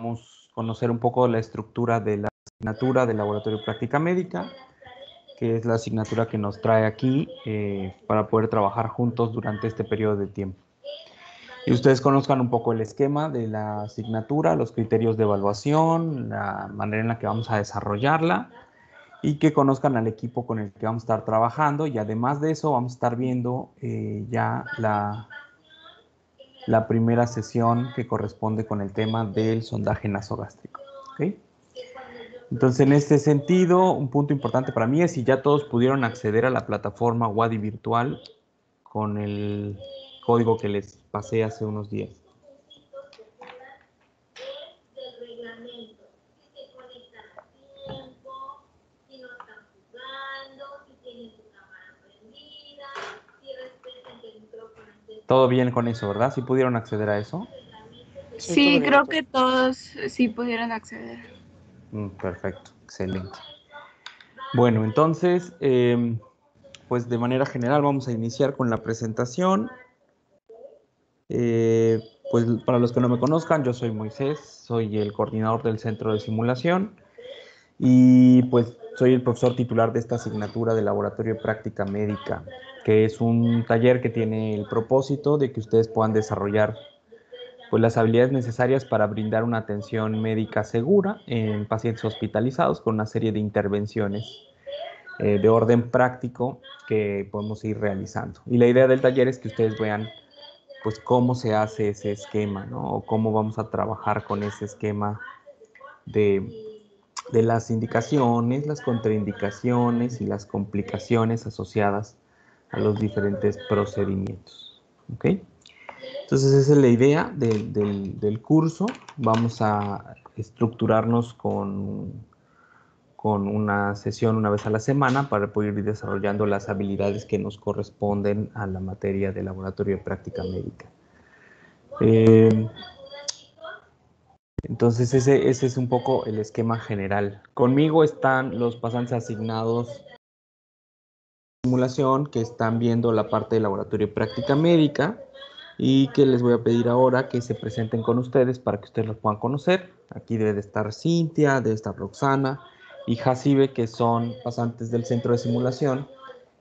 Vamos a conocer un poco la estructura de la asignatura de Laboratorio de Práctica Médica, que es la asignatura que nos trae aquí para poder trabajar juntos durante este periodo de tiempo. Y ustedes conozcan un poco el esquema de la asignatura, los criterios de evaluación, la manera en la que vamos a desarrollarla y que conozcan al equipo con el que vamos a estar trabajando, y además de eso vamos a estar viendo ya la primera sesión que corresponde con el tema del sondaje nasogástrico. ¿Okay? Entonces, en este sentido, un punto importante para mí es si ya todos pudieron acceder a la plataforma Wadi virtual con el código que les pasé hace unos días. Todo bien con eso, ¿verdad? ¿Sí pudieron acceder a eso? Sí, creo que todos sí pudieron acceder. Perfecto, excelente. Bueno, entonces, pues de manera general vamos a iniciar con la presentación. Pues para los que no me conozcan, yo soy Moisés, soy el coordinador del Centro de Simulación y pues soy el profesor titular de esta asignatura de Laboratorio de Práctica Médica, que es un taller que tiene el propósito de que ustedes puedan desarrollar pues las habilidades necesarias para brindar una atención médica segura en pacientes hospitalizados con una serie de intervenciones de orden práctico que podemos ir realizando. Y la idea del taller es que ustedes vean pues cómo se hace ese esquema, ¿no? O cómo vamos a trabajar con ese esquema de las indicaciones, las contraindicaciones y las complicaciones asociadas a los diferentes procedimientos. ¿Ok? Entonces esa es la idea del curso. Vamos a estructurarnos con una sesión una vez a la semana para poder ir desarrollando las habilidades que nos corresponden a la materia de laboratorio de práctica médica. Entonces ese es un poco el esquema general. Conmigo están los pasantes asignados de simulación que están viendo la parte de laboratorio de práctica médica y que les voy a pedir ahora que se presenten con ustedes para que ustedes los puedan conocer. Aquí debe de estar Cintia, debe estar Roxana y Jacibe, que son pasantes del centro de simulación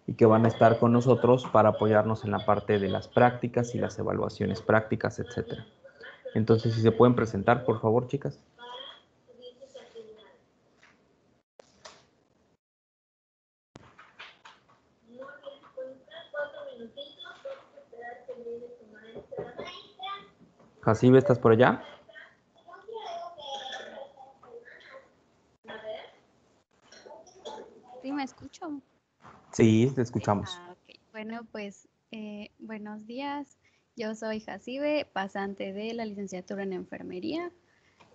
y que van a estar con nosotros para apoyarnos en la parte de las prácticas y las evaluaciones prácticas, etcétera. Entonces, si se pueden presentar, por favor, chicas. Jacibe, ¿estás por allá? ¿Sí me escucho? Sí, te escuchamos. Ok. Bueno, pues buenos días. Yo soy Jacibe, pasante de la licenciatura en enfermería.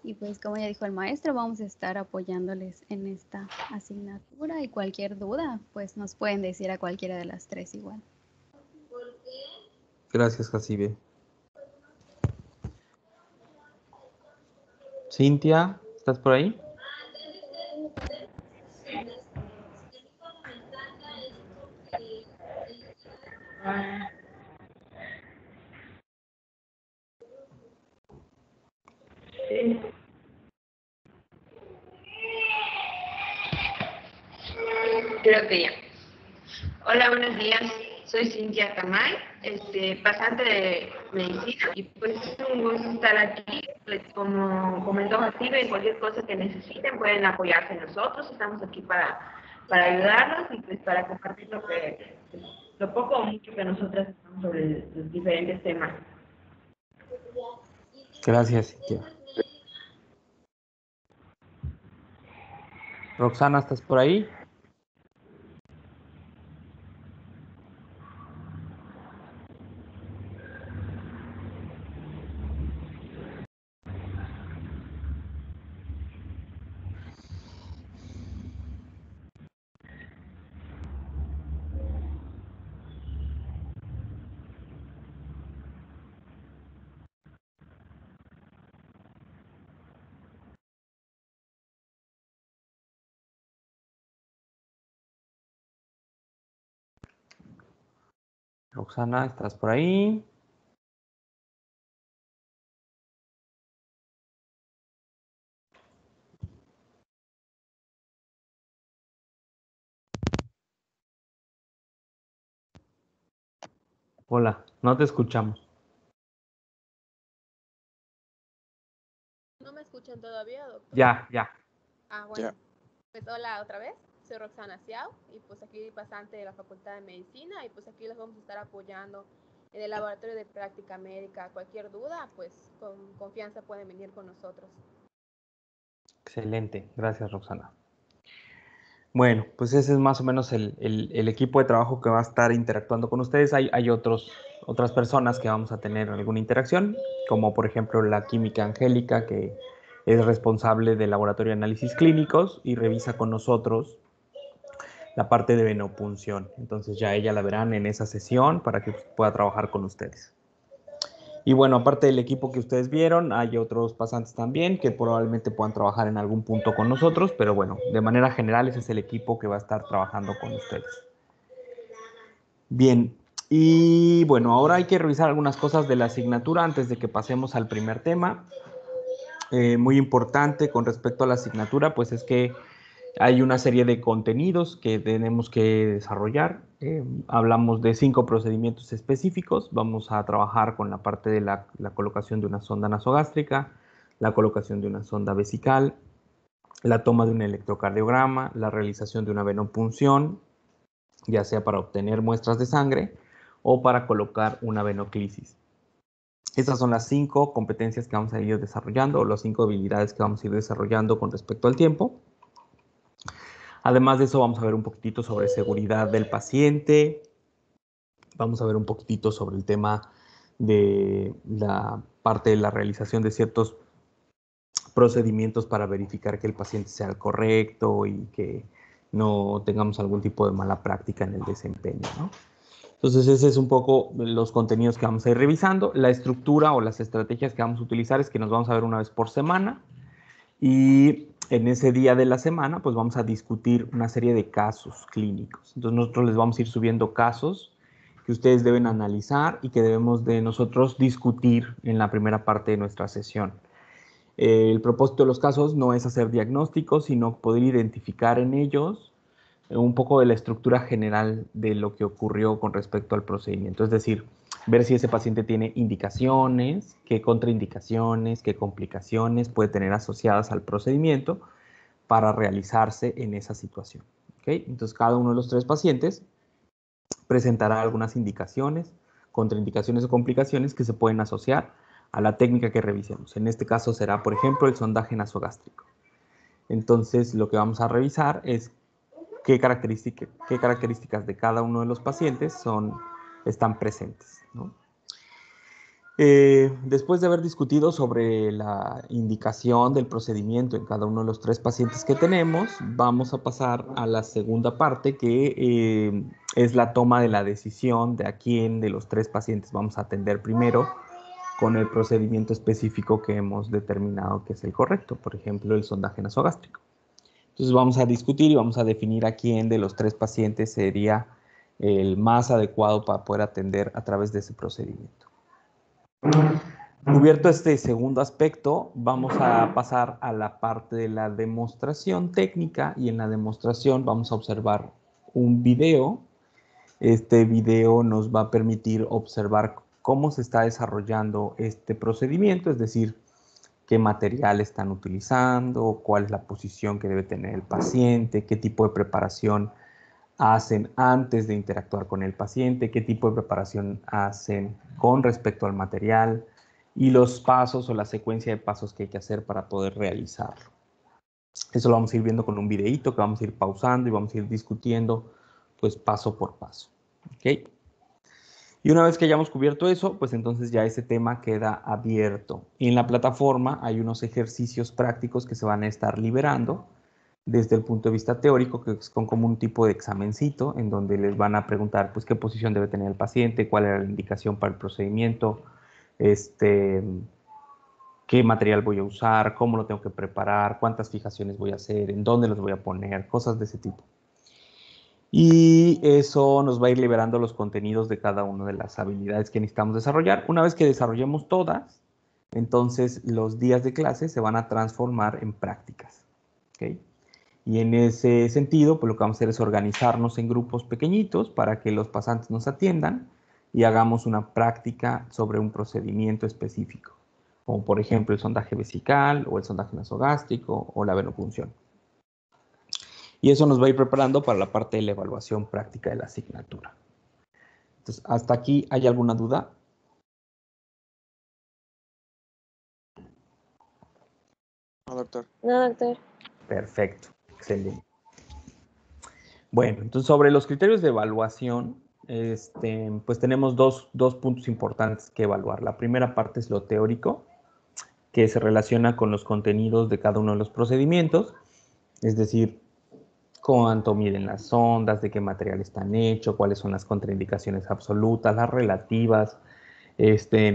Y pues como ya dijo el maestro, vamos a estar apoyándoles en esta asignatura y cualquier duda, pues nos pueden decir a cualquiera de las tres igual. Gracias, Jacibe. Cintia, ¿estás por ahí? Creo que ya. Hola, buenos días. Soy Cintia Tamay, pasante de medicina, y pues es un gusto estar aquí. Pues, como comentó Jacibe, cualquier cosa que necesiten pueden apoyarse en nosotros. Estamos aquí para ayudarlos y pues para compartir lo poco o mucho que nosotras sabemos sobre los diferentes temas. Gracias, Cintia. Roxana, ¿estás por ahí? Roxana, ¿estás por ahí? Hola, no te escuchamos. ¿No me escuchan todavía, doctor? Ya. Ah, bueno. Ya. Pues hola otra vez. Soy Roxana Ciao y pues aquí pasante de la Facultad de Medicina y pues aquí les vamos a estar apoyando en el laboratorio de práctica médica. Cualquier duda, pues con confianza pueden venir con nosotros. Excelente, gracias Roxana. Bueno, pues ese es más o menos el equipo de trabajo que va a estar interactuando con ustedes. Hay otras personas que vamos a tener alguna interacción, como por ejemplo la química Angélica, que es responsable del laboratorio de análisis clínicos y revisa con nosotros la parte de venopunción. Entonces ya ella la verán en esa sesión para que pueda trabajar con ustedes. Y bueno, aparte del equipo que ustedes vieron, hay otros pasantes también que probablemente puedan trabajar en algún punto con nosotros, pero bueno, de manera general ese es el equipo que va a estar trabajando con ustedes. Bien, y bueno, ahora hay que revisar algunas cosas de la asignatura antes de que pasemos al primer tema. Muy importante con respecto a la asignatura, pues es que hay una serie de contenidos que tenemos que desarrollar. Hablamos de 5 procedimientos específicos. Vamos a trabajar con la parte de la colocación de una sonda nasogástrica, la colocación de una sonda vesical, la toma de un electrocardiograma, la realización de una venopunción, ya sea para obtener muestras de sangre o para colocar una venoclisis. Estas son las 5 competencias que vamos a ir desarrollando, o las 5 habilidades que vamos a ir desarrollando con respecto al tiempo. Además de eso, vamos a ver un poquitito sobre seguridad del paciente. Vamos a ver un poquitito sobre el tema de la parte de la realización de ciertos procedimientos para verificar que el paciente sea el correcto y que no tengamos algún tipo de mala práctica en el desempeño, ¿no? Entonces, ese es un poco los contenidos que vamos a ir revisando. La estructura o las estrategias que vamos a utilizar es que nos vamos a ver una vez por semana. Y en ese día de la semana, pues vamos a discutir una serie de casos clínicos. Entonces nosotros les vamos a ir subiendo casos que ustedes deben analizar y que debemos de nosotros discutir en la primera parte de nuestra sesión. El propósito de los casos no es hacer diagnósticos, sino poder identificar en ellos un poco de la estructura general de lo que ocurrió con respecto al procedimiento. Es decir, ver si ese paciente tiene indicaciones, qué contraindicaciones, qué complicaciones puede tener asociadas al procedimiento para realizarse en esa situación. ¿Okay? Entonces, cada uno de los 3 pacientes presentará algunas indicaciones, contraindicaciones o complicaciones que se pueden asociar a la técnica que revisemos. En este caso será, por ejemplo, el sondaje nasogástrico. Entonces, lo que vamos a revisar es qué características de cada uno de los pacientes están presentes, ¿no? Después de haber discutido sobre la indicación del procedimiento en cada uno de los 3 pacientes que tenemos, vamos a pasar a la segunda parte, que es la toma de la decisión de a quién de los 3 pacientes vamos a atender primero con el procedimiento específico que hemos determinado que es el correcto, por ejemplo, el sondaje nasogástrico. Entonces vamos a discutir y vamos a definir a quién de los 3 pacientes sería el más adecuado para poder atender a través de ese procedimiento. Cubierto este segundo aspecto, vamos a pasar a la parte de la demostración técnica, y en la demostración vamos a observar un video. Este video nos va a permitir observar cómo se está desarrollando este procedimiento, es decir, qué material están utilizando, cuál es la posición que debe tener el paciente, qué tipo de preparación hacen antes de interactuar con el paciente, qué tipo de preparación hacen con respecto al material y los pasos o la secuencia de pasos que hay que hacer para poder realizarlo. Eso lo vamos a ir viendo con un videíto que vamos a ir pausando y vamos a ir discutiendo pues paso por paso. ¿Okay? Y una vez que hayamos cubierto eso, pues entonces ya ese tema queda abierto. Y en la plataforma hay unos ejercicios prácticos que se van a estar liberando desde el punto de vista teórico, que son como un tipo de examencito en donde les van a preguntar pues qué posición debe tener el paciente, cuál era la indicación para el procedimiento, qué material voy a usar, cómo lo tengo que preparar, cuántas fijaciones voy a hacer, en dónde los voy a poner, cosas de ese tipo. Y eso nos va a ir liberando los contenidos de cada una de las habilidades que necesitamos desarrollar. Una vez que desarrollemos todas, entonces los días de clase se van a transformar en prácticas. ¿Okay? Y en ese sentido, pues lo que vamos a hacer es organizarnos en grupos pequeñitos para que los pasantes nos atiendan y hagamos una práctica sobre un procedimiento específico, como por ejemplo el sondaje vesical o el sondaje nasogástrico o la venopunción. Y eso nos va a ir preparando para la parte de la evaluación práctica de la asignatura. Entonces, ¿hasta aquí hay alguna duda? No, doctor. No, doctor. Perfecto, excelente. Bueno, entonces sobre los criterios de evaluación, pues tenemos dos puntos importantes que evaluar. La primera parte es lo teórico, que se relaciona con los contenidos de cada uno de los procedimientos, es decir, cuánto miden las ondas, de qué material están hechos, cuáles son las contraindicaciones absolutas, las relativas,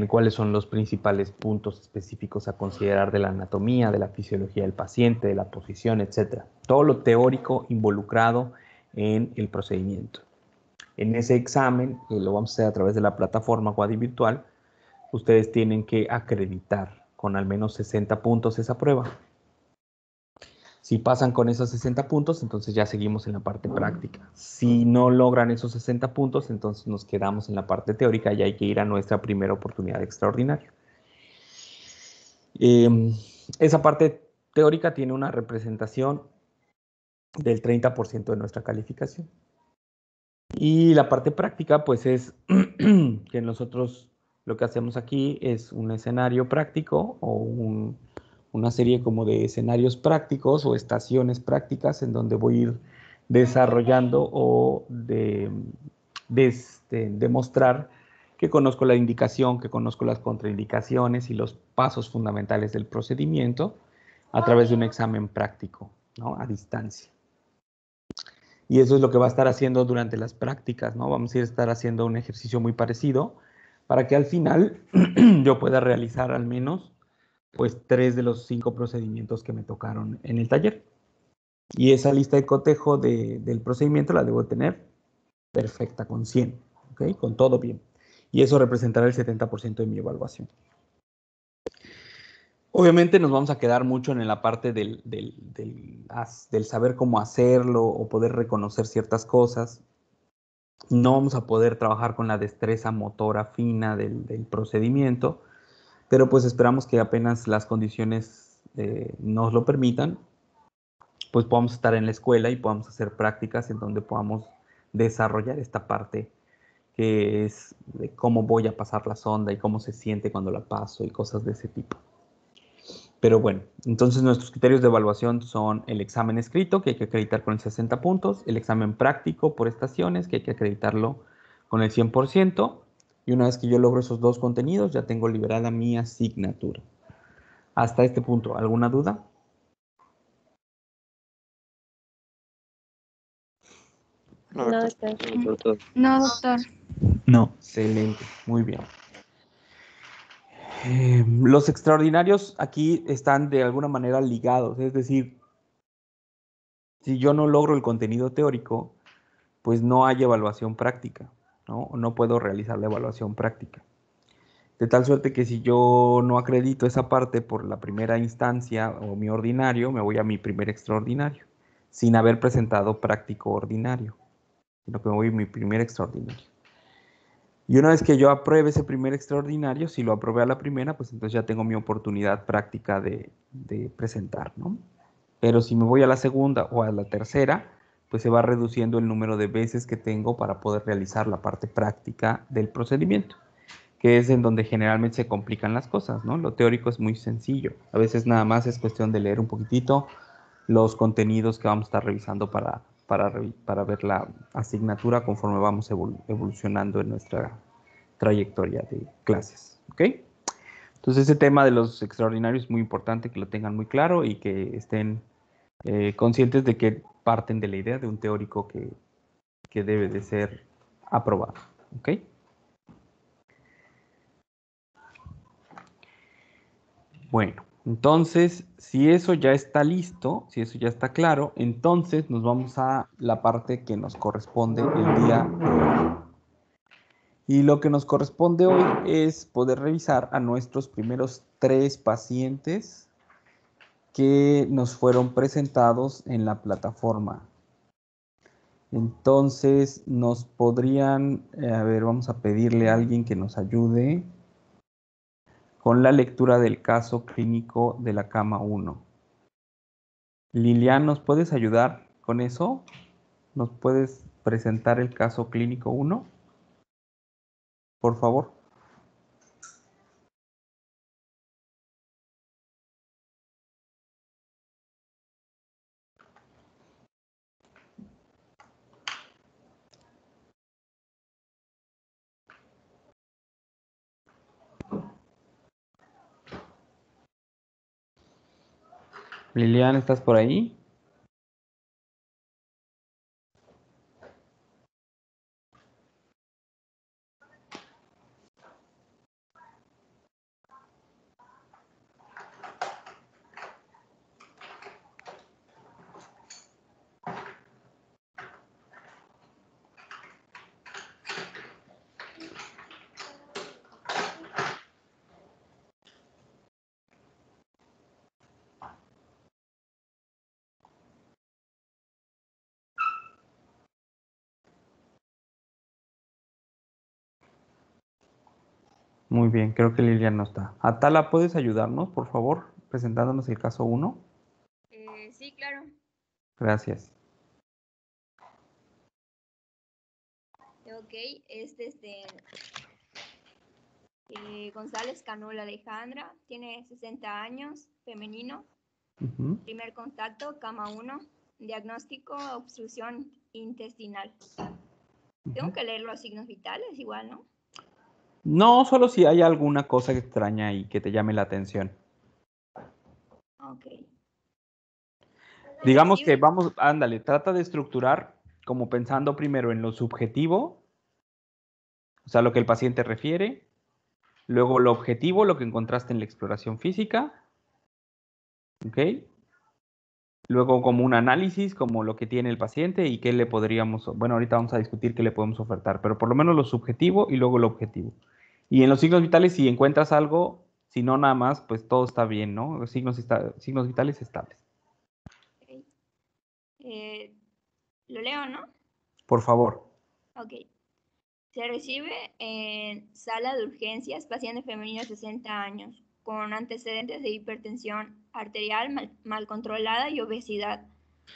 cuáles son los principales puntos específicos a considerar de la anatomía, de la fisiología del paciente, de la posición, etc. Todo lo teórico involucrado en el procedimiento. En ese examen, que lo vamos a hacer a través de la plataforma Wadi Virtual, ustedes tienen que acreditar con al menos 60 puntos esa prueba. Si pasan con esos 60 puntos, entonces ya seguimos en la parte práctica. Si no logran esos 60 puntos, entonces nos quedamos en la parte teórica y hay que ir a nuestra primera oportunidad extraordinaria. Esa parte teórica tiene una representación del 30% de nuestra calificación. Y la parte práctica, pues es que nosotros lo que hacemos aquí es un escenario práctico o una serie como de escenarios prácticos o estaciones prácticas en donde voy a ir desarrollando o demostrar que conozco la indicación, que conozco las contraindicaciones y los pasos fundamentales del procedimiento a través de un examen práctico, ¿no? A distancia. Y eso es lo que va a estar haciendo durante las prácticas, ¿no? Vamos a estar haciendo un ejercicio muy parecido para que al final yo pueda realizar al menos pues 3 de los 5 procedimientos que me tocaron en el taller. Y esa lista de cotejo del procedimiento la debo tener perfecta, con 100, ¿ok? Con todo bien. Y eso representará el 70% de mi evaluación. Obviamente nos vamos a quedar mucho en la parte del saber cómo hacerlo o poder reconocer ciertas cosas. No vamos a poder trabajar con la destreza motora fina del procedimiento, pero pues esperamos que apenas las condiciones nos lo permitan, pues podamos estar en la escuela y podamos hacer prácticas en donde podamos desarrollar esta parte que es de cómo voy a pasar la sonda y cómo se siente cuando la paso y cosas de ese tipo. Pero bueno, entonces nuestros criterios de evaluación son el examen escrito, que hay que acreditar con el 60 puntos, el examen práctico por estaciones, que hay que acreditarlo con el 100%, y una vez que yo logro esos dos contenidos, ya tengo liberada mi asignatura. Hasta este punto, ¿alguna duda? No, doctor. No, doctor. No. Excelente, muy bien. Los extraordinarios aquí están de alguna manera ligados, es decir, si yo no logro el contenido teórico, pues no hay evaluación práctica, ¿no? No puedo realizar la evaluación práctica. De tal suerte que si yo no acredito esa parte por la primera instancia o mi ordinario, me voy a mi primer extraordinario, sin haber presentado práctico ordinario, sino que me voy a mi primer extraordinario. Y una vez que yo apruebe ese primer extraordinario, si lo aprobé a la primera, pues entonces ya tengo mi oportunidad práctica de presentar, ¿no? Pero si me voy a la segunda o a la tercera, pues se va reduciendo el número de veces que tengo para poder realizar la parte práctica del procedimiento, que es en donde generalmente se complican las cosas, ¿no? Lo teórico es muy sencillo. A veces nada más es cuestión de leer un poquitito los contenidos que vamos a estar revisando para ver la asignatura conforme vamos evolucionando en nuestra trayectoria de clases, ¿ok? Entonces ese tema de los extraordinarios es muy importante que lo tengan muy claro y que estén conscientes de que parten de la idea de un teórico que debe de ser aprobado, ¿ok? Bueno, entonces, si eso ya está listo, si eso ya está claro, entonces nos vamos a la parte que nos corresponde el día de hoy. Y lo que nos corresponde hoy es poder revisar a nuestros primeros 3 pacientes que nos fueron presentados en la plataforma. Entonces, nos podrían, a ver, vamos a pedirle a alguien que nos ayude con la lectura del caso clínico de la cama 1. Lilian, ¿nos puedes ayudar con eso? ¿Nos puedes presentar el caso clínico 1? Por favor. Lilian, ¿estás por ahí? Muy bien, creo que Lilian no está. Atala, ¿puedes ayudarnos, por favor, presentándonos el caso 1? Sí, claro. Gracias. Ok, González Canola Alejandra, tiene 60 años, femenino. Primer contacto, cama 1, diagnóstico, obstrucción intestinal. Tengo que leer los signos vitales igual, ¿no? No, solo si hay alguna cosa extraña y que te llame la atención. Ok. Digamos que vamos, ándale, trata de estructurar como pensando primero en lo subjetivo, o sea, lo que el paciente refiere, luego lo objetivo, lo que encontraste en la exploración física, ¿ok? Luego como un análisis, como lo que tiene el paciente y qué le podríamos, bueno, ahorita vamos a discutir qué le podemos ofertar, pero por lo menos lo subjetivo y luego lo objetivo. Y en los signos vitales, si encuentras algo, si no nada más, pues todo está bien, ¿no? Los signos vitales estables. Okay. Lo leo, ¿no? Por favor. Ok. Se recibe en sala de urgencias paciente femenino de 60 años con antecedentes de hipertensión arterial mal controlada y obesidad.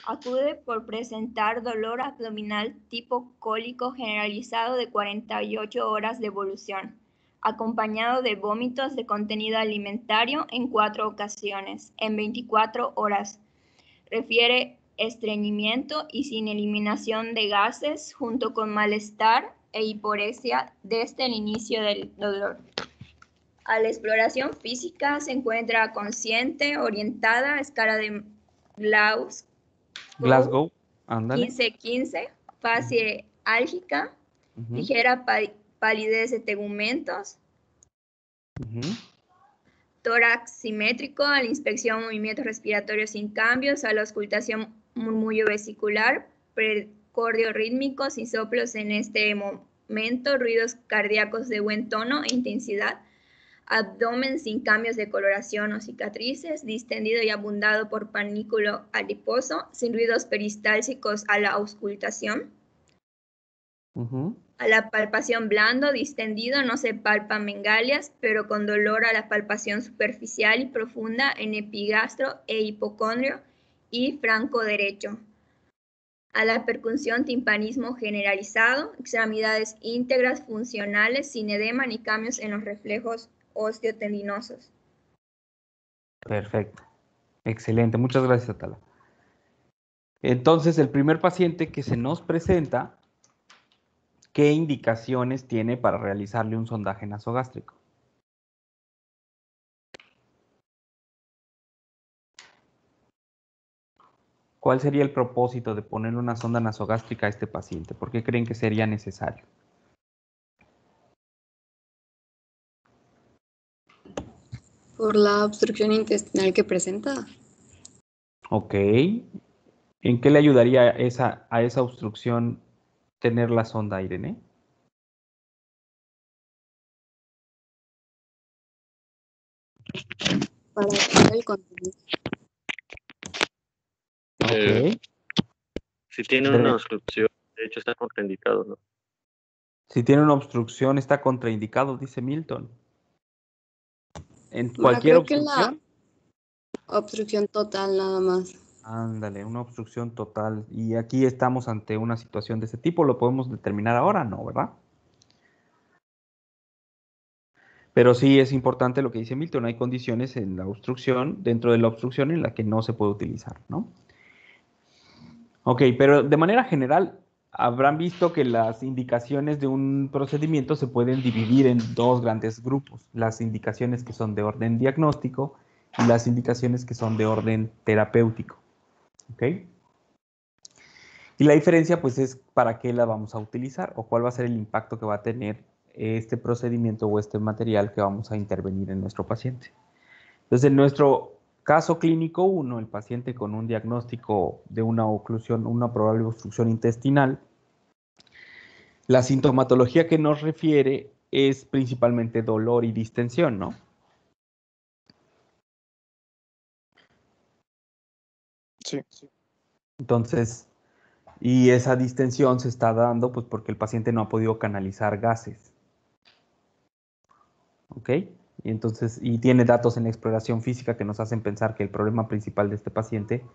Acude por presentar dolor abdominal tipo cólico generalizado de 48 horas de evolución, acompañado de vómitos de contenido alimentario en 4 ocasiones, en 24 horas. Refiere estreñimiento y sin eliminación de gases, junto con malestar e hiporesia desde el inicio del dolor. A la exploración física se encuentra consciente, orientada, escala de Glasgow, ándale. 15-15, fase álgica, ligera palidez de tegumentos, tórax simétrico, a la inspección movimientos respiratorios sin cambios, a la auscultación murmullo vesicular, precordio rítmico, sin soplos en este momento, ruidos cardíacos de buen tono e intensidad, abdomen sin cambios de coloración o cicatrices, distendido y abundado por panículo adiposo, sin ruidos peristálticos a la auscultación. A la palpación blando, distendido, no se palpan megalias, pero con dolor a la palpación superficial y profunda en epigastro e hipocondrio y franco derecho. A la percusión timpanismo generalizado, extremidades íntegras funcionales, sin edema ni cambios en los reflejos osteotendinosos. Perfecto. Excelente. Muchas gracias, Atala. Entonces, el primer paciente que se nos presenta, ¿qué indicaciones tiene para realizarle un sondaje nasogástrico? ¿Cuál sería el propósito de ponerle una sonda nasogástrica a este paciente? ¿Por qué creen que sería necesario? Por la obstrucción intestinal que presenta. Ok. ¿En qué le ayudaría a esa obstrucción tener la sonda, Irene? Para ver el contenido. Ok. Si tiene una obstrucción De hecho, está contraindicado, ¿no? Si tiene una obstrucción, está contraindicado, dice Milton. En Bueno, cualquier creo que la obstrucción. obstrucción total nada más. Ándale, una obstrucción total. Y aquí estamos ante una situación de ese tipo. ¿Lo podemos determinar ahora? No, ¿verdad? Pero sí es importante lo que dice Milton. Hay condiciones en la obstrucción, dentro de la obstrucción, en la que no se puede utilizar, ¿no? Ok, pero de manera general, habrán visto que las indicaciones de un procedimiento se pueden dividir en dos grandes grupos. Las indicaciones que son de orden diagnóstico y las indicaciones que son de orden terapéutico. ¿Ok? Y la diferencia, pues, es para qué la vamos a utilizar o cuál va a ser el impacto que va a tener este procedimiento o este material que vamos a intervenir en nuestro paciente. Entonces, en nuestro caso clínico 1, el paciente con un diagnóstico de una oclusión, una probable obstrucción intestinal, la sintomatología que nos refiere es principalmente dolor y distensión, ¿no? Sí. Entonces, y esa distensión se está dando pues porque el paciente no ha podido canalizar gases. ¿Ok? Y entonces, y tiene datos en la exploración física que nos hacen pensar que el problema principal de este paciente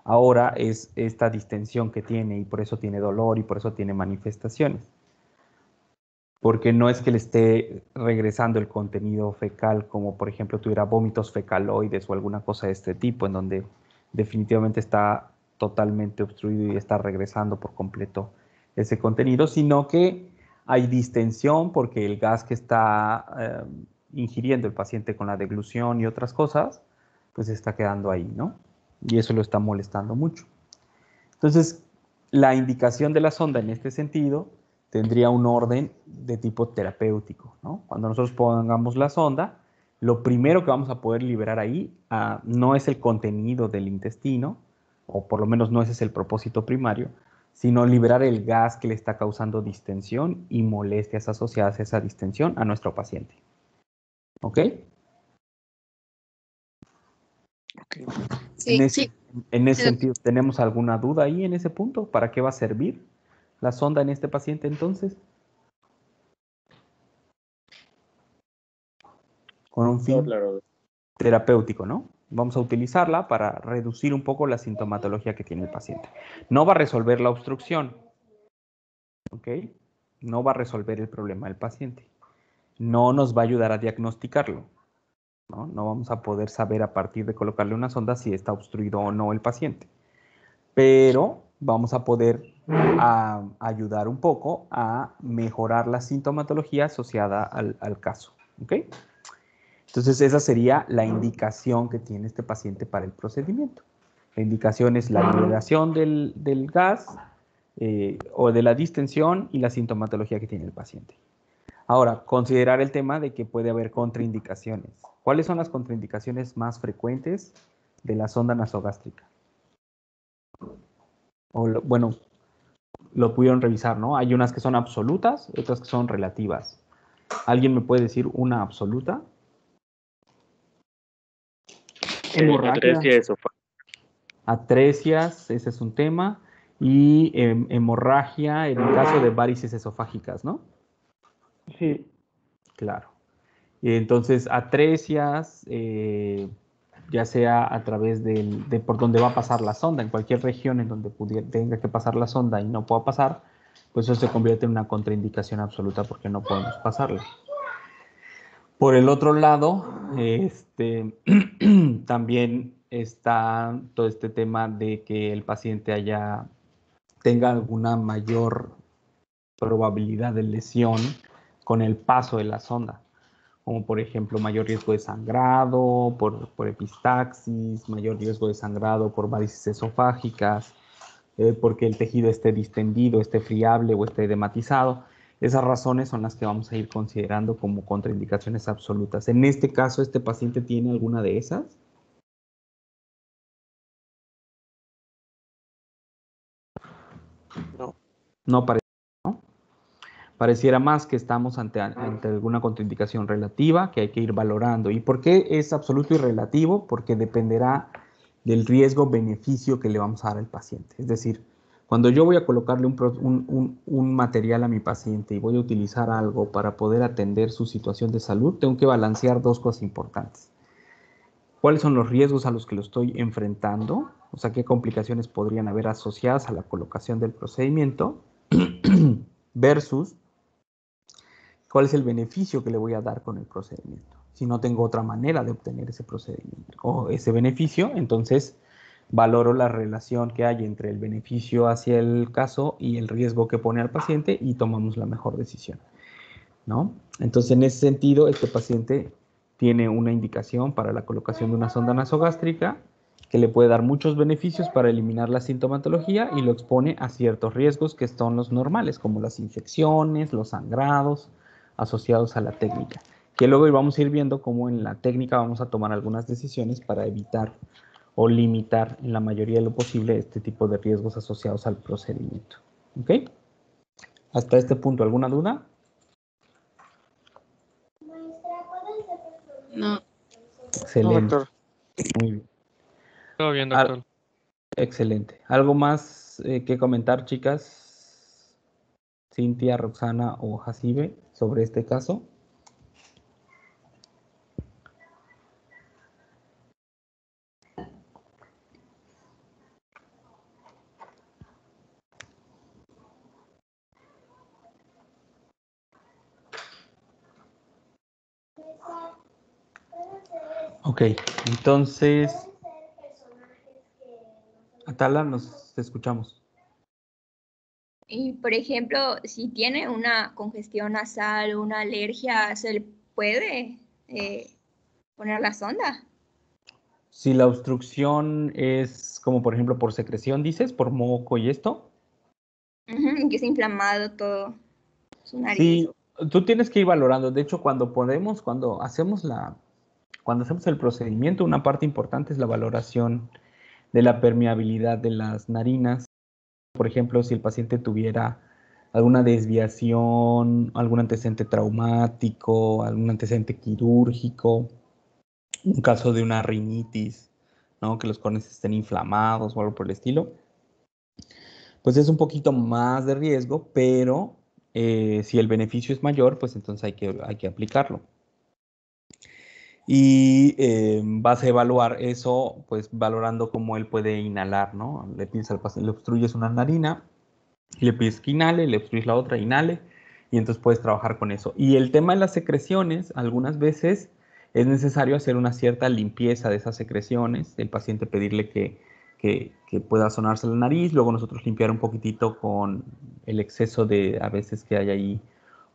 ahora es esta distensión que tiene y por eso tiene dolor y por eso tiene manifestaciones. Porque no es que le esté regresando el contenido fecal, como por ejemplo tuviera vómitos fecaloides o alguna cosa de este tipo, en donde definitivamente está totalmente obstruido y está regresando por completo ese contenido, sino que hay distensión porque el gas que está ingiriendo el paciente con la deglución y otras cosas, pues está quedando ahí, ¿no? Y eso lo está molestando mucho. Entonces, la indicación de la sonda en este sentido tendría un orden de tipo terapéutico, ¿no? Cuando nosotros pongamos la sonda, lo primero que vamos a poder liberar ahí no es el contenido del intestino, o por lo menos no ese es el propósito primario, sino liberar el gas que le está causando distensión y molestias asociadas a esa distensión a nuestro paciente. ¿Ok? Okay. Sí, En ese sentido, ¿tenemos alguna duda ahí en ese punto? ¿Para qué va a servir la sonda en este paciente entonces? Con un fin terapéutico, ¿no? Vamos a utilizarla para reducir un poco la sintomatología que tiene el paciente. No va a resolver la obstrucción, ¿ok? No va a resolver el problema del paciente. No nos va a ayudar a diagnosticarlo, ¿no? No vamos a poder saber a partir de colocarle una sonda si está obstruido o no el paciente. Pero vamos a poder ayudar un poco a mejorar la sintomatología asociada al caso, ¿ok? Entonces, esa sería la indicación que tiene este paciente para el procedimiento. La indicación es la liberación del gas o de la distensión y la sintomatología que tiene el paciente. Ahora, considerar el tema de que puede haber contraindicaciones. ¿Cuáles son las contraindicaciones más frecuentes de la sonda nasogástrica? Bueno, lo pudieron revisar, ¿no? Hay unas que son absolutas, otras que son relativas. ¿Alguien me puede decir una absoluta? Atresia esofágica. Atresias, ese es un tema. Y hemorragia en el caso de varices esofágicas, ¿no? Sí. Claro. Entonces, atresias, ya sea a través de por donde va a pasar la sonda, en cualquier región en donde tenga que pasar la sonda y no pueda pasar, pues eso se convierte en una contraindicación absoluta porque no podemos pasarla. Por el otro lado, también está todo este tema de que el paciente tenga alguna mayor probabilidad de lesión con el paso de la sonda, como por ejemplo mayor riesgo de sangrado por epistaxis, mayor riesgo de sangrado por varices esofágicas, porque el tejido esté distendido, esté friable o esté edematizado. Esas razones son las que vamos a ir considerando como contraindicaciones absolutas. En este caso, ¿este paciente tiene alguna de esas? No. No parece, ¿no? Pareciera más que estamos ante alguna contraindicación relativa que hay que ir valorando. ¿Y por qué es absoluto y relativo? Porque dependerá del riesgo-beneficio que le vamos a dar al paciente. Es decir, Cuando yo voy a colocarle un material a mi paciente y voy a utilizar algo para poder atender su situación de salud, tengo que balancear dos cosas importantes. ¿Cuáles son los riesgos a los que lo estoy enfrentando? O sea, qué complicaciones podrían haber asociadas a la colocación del procedimiento versus cuál es el beneficio que le voy a dar con el procedimiento. Si no tengo otra manera de obtener ese procedimiento o ese beneficio, entonces valoro la relación que hay entre el beneficio hacia el caso y el riesgo que pone al paciente y tomamos la mejor decisión, ¿no? Entonces, en ese sentido, este paciente tiene una indicación para la colocación de una sonda nasogástrica que le puede dar muchos beneficios para eliminar la sintomatología y lo expone a ciertos riesgos que son los normales, como las infecciones, los sangrados asociados a la técnica, que luego vamos a ir viendo cómo en la técnica vamos a tomar algunas decisiones para evitar o limitar en la mayoría de lo posible este tipo de riesgos asociados al procedimiento. ¿Ok? Hasta este punto, ¿alguna duda? No. Excelente. No, doctor. Muy bien. Todo bien, doctor. Excelente. ¿Algo más que comentar, chicas? Cintia, Roxana o Jacibe sobre este caso. Ok, entonces, Atala, nos escuchamos. Y, por ejemplo, si tiene una congestión nasal o una alergia, ¿se le puede poner la sonda? Si la obstrucción es como, por ejemplo, por secreción, dices, por moco y esto. Que está inflamado todo su nariz. Sí, tú tienes que ir valorando. De hecho, cuando hacemos el procedimiento, una parte importante es la valoración de la permeabilidad de las narinas. Por ejemplo, si el paciente tuviera alguna desviación, algún antecedente traumático, algún antecedente quirúrgico, un caso de una rinitis, ¿no? Que los corneas estén inflamados o algo por el estilo, pues es un poquito más de riesgo, pero si el beneficio es mayor, pues entonces hay que aplicarlo. Y vas a evaluar eso, pues valorando cómo él puede inhalar, ¿no? Le pides al paciente, le obstruyes una narina, y le pides que inhale, le obstruyes la otra, inhale, y entonces puedes trabajar con eso. Y el tema de las secreciones, algunas veces es necesario hacer una cierta limpieza de esas secreciones, el paciente pedirle que pueda sonarse la nariz, luego nosotros limpiar un poquitito con el exceso de, a veces que hay ahí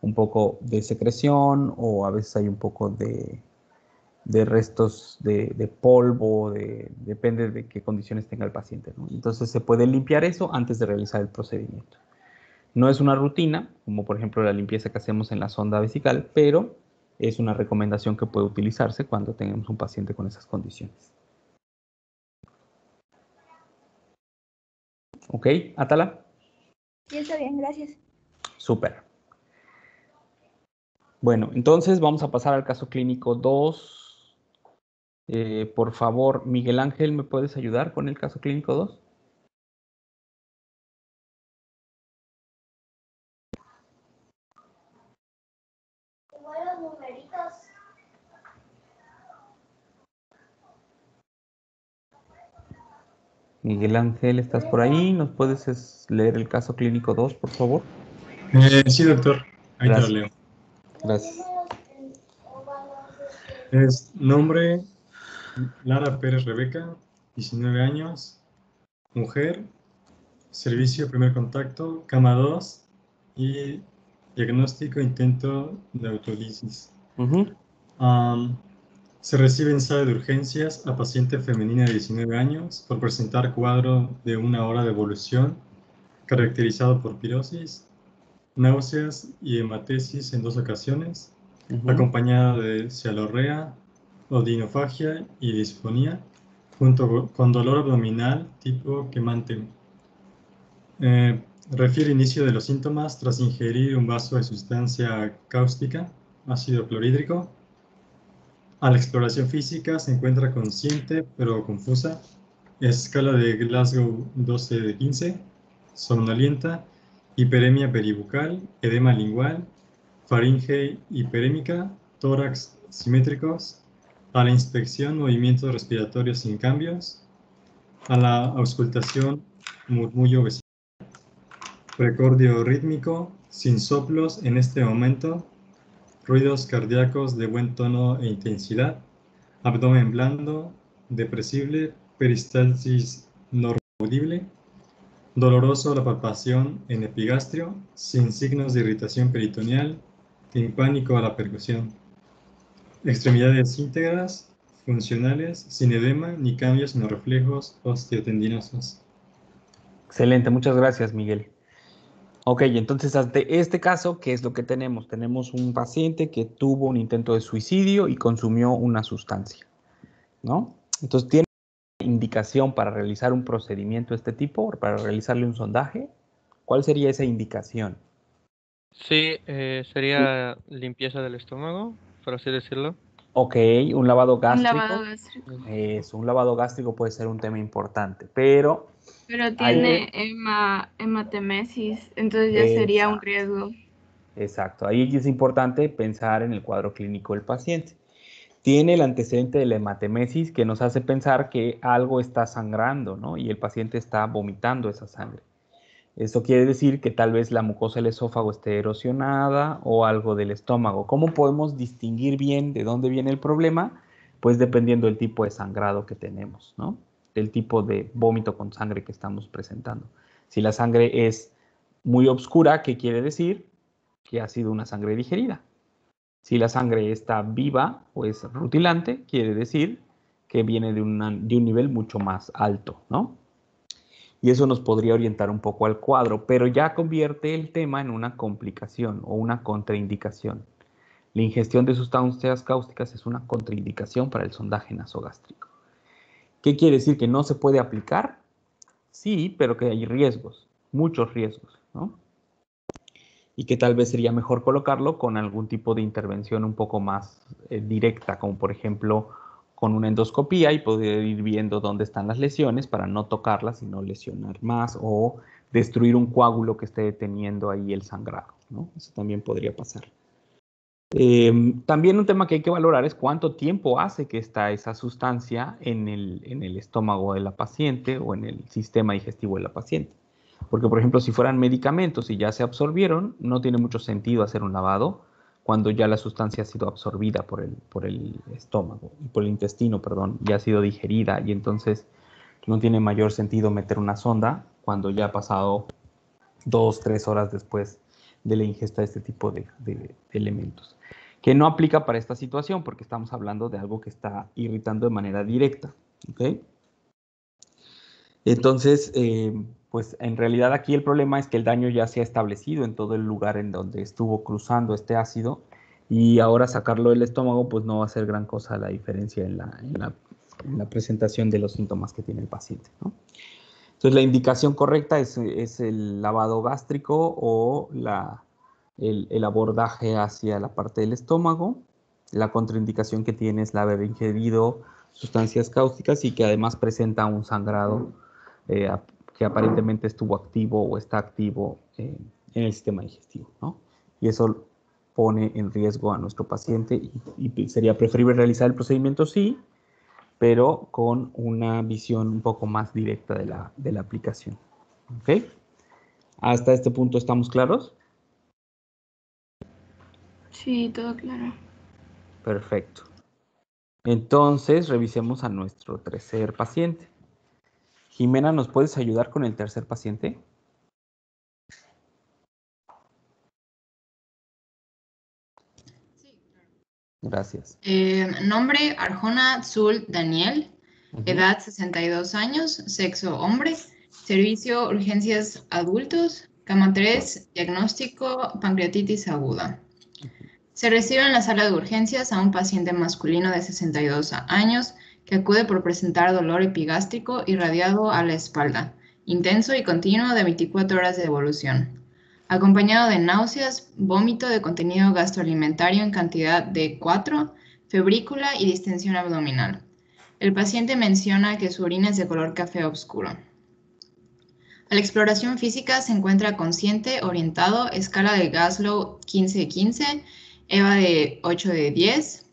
un poco de secreción, o a veces hay un poco de restos de polvo, depende de qué condiciones tenga el paciente, ¿no? Entonces se puede limpiar eso antes de realizar el procedimiento. No es una rutina, como por ejemplo la limpieza que hacemos en la sonda vesical, pero es una recomendación que puede utilizarse cuando tengamos un paciente con esas condiciones. ¿Ok, Atala? Sí, está bien, gracias. Súper. Bueno, entonces vamos a pasar al caso clínico 2. Por favor, Miguel Ángel, ¿me puedes ayudar con el caso clínico 2? Miguel Ángel, ¿estás por ahí? ¿Nos puedes leer el caso clínico 2, por favor? Sí, doctor. Ahí te lo Gracias. leo. Gracias. Es nombre, Lara Pérez Rebeca, 19 años, mujer, servicio primer contacto, cama 2 y diagnóstico intento de autolisis. Se recibe en sala de urgencias a paciente femenina de 19 años por presentar cuadro de 1 hora de evolución caracterizado por pirosis, náuseas y hematesis en 2 ocasiones, acompañada de cialorrea, odinofagia y disfonía, junto con dolor abdominal tipo quemante. Refiere inicio de los síntomas tras ingerir un vaso de sustancia cáustica, ácido clorhídrico. A la exploración física se encuentra consciente pero confusa. Escala de Glasgow 12 de 15. somnolienta, hiperemia peribucal, edema lingual, faringe hiperémica, tórax simétricos, a la inspección movimientos respiratorios sin cambios, a la auscultación murmullo vesical, precordio rítmico, sin soplos en este momento, ruidos cardíacos de buen tono e intensidad, abdomen blando, depresible, peristalsis no audible, doloroso la palpación en epigastrio, sin signos de irritación peritoneal, timpánico a la percusión, extremidades íntegras, funcionales, sin edema ni cambios en los reflejos osteotendinosos. Excelente, muchas gracias, Miguel. Ok, entonces ante este caso, ¿qué es lo que tenemos? Tenemos un paciente que tuvo un intento de suicidio y consumió una sustancia, ¿no? Entonces, ¿tiene indicación para realizar un procedimiento de este tipo, para realizarle un sondaje? ¿Cuál sería esa indicación? Sí, sería limpieza del estómago, por así decirlo. Ok, un lavado gástrico. Un lavado gástrico. Un lavado gástrico puede ser un tema importante, pero tiene hematemesis, entonces ya sería un riesgo. Exacto, ahí es importante pensar en el cuadro clínico del paciente. Tiene el antecedente de la hematemesis que nos hace pensar que algo está sangrando, ¿no? Y el paciente está vomitando esa sangre. Eso quiere decir que tal vez la mucosa del esófago esté erosionada o algo del estómago. ¿Cómo podemos distinguir bien de dónde viene el problema? Pues dependiendo del tipo de sangrado que tenemos, ¿no? Del tipo de vómito con sangre que estamos presentando. Si la sangre es muy oscura, ¿qué quiere decir? Que ha sido una sangre digerida. Si la sangre está viva o es rutilante, quiere decir que viene de un nivel mucho más alto, ¿no? Y eso nos podría orientar un poco al cuadro, pero ya convierte el tema en una complicación o una contraindicación. La ingestión de sustancias cáusticas es una contraindicación para el sondaje nasogástrico. ¿Qué quiere decir? ¿Que no se puede aplicar? Sí, pero que hay riesgos, muchos riesgos, ¿no? Y que tal vez sería mejor colocarlo con algún tipo de intervención un poco más directa, como por ejemplo con una endoscopía y poder ir viendo dónde están las lesiones para no tocarlas y no lesionar más o destruir un coágulo que esté deteniendo ahí el sangrado, ¿no? Eso también podría pasar. También un tema que hay que valorar es cuánto tiempo hace que está esa sustancia en el estómago de la paciente o en el sistema digestivo de la paciente. Porque, por ejemplo, si fueran medicamentos y ya se absorbieron, no tiene mucho sentido hacer un lavado cuando ya la sustancia ha sido absorbida por el estómago, por el intestino, perdón, ya ha sido digerida y entonces no tiene mayor sentido meter una sonda cuando ya ha pasado 2, 3 horas después de la ingesta de este tipo de elementos. Que no aplica para esta situación porque estamos hablando de algo que está irritando de manera directa, ¿ok? Entonces, pues en realidad aquí el problema es que el daño ya se ha establecido en todo el lugar en donde estuvo cruzando este ácido y ahora sacarlo del estómago pues no va a hacer gran cosa la diferencia en la presentación de los síntomas que tiene el paciente, ¿no? Entonces la indicación correcta es el lavado gástrico o el abordaje hacia la parte del estómago. La contraindicación que tiene es la haber ingerido sustancias cáusticas y que además presenta un sangrado que aparentemente estuvo activo o está activo en el sistema digestivo, ¿no? Y eso pone en riesgo a nuestro paciente y sería preferible realizar el procedimiento, sí, pero con una visión un poco más directa de la aplicación. ¿Ok? ¿Hasta este punto estamos claros? Sí, todo claro. Perfecto. Entonces, revisemos a nuestro tercer paciente. Jimena, ¿nos puedes ayudar con el tercer paciente? Sí, claro. Gracias. Nombre, Arjona Zul Daniel. Edad, 62 años. Sexo, hombre. Servicio, urgencias adultos. Cama 3, diagnóstico, pancreatitis aguda. Se recibe en la sala de urgencias a un paciente masculino de 62 años que acude por presentar dolor epigástrico irradiado a la espalda, intenso y continuo de 24 horas de evolución, acompañado de náuseas, vómito de contenido gastroalimentario en cantidad de 4, febrícula y distensión abdominal. El paciente menciona que su orina es de color café oscuro. A la exploración física se encuentra consciente, orientado, escala de Glasgow 15-15, EVA de 8/10,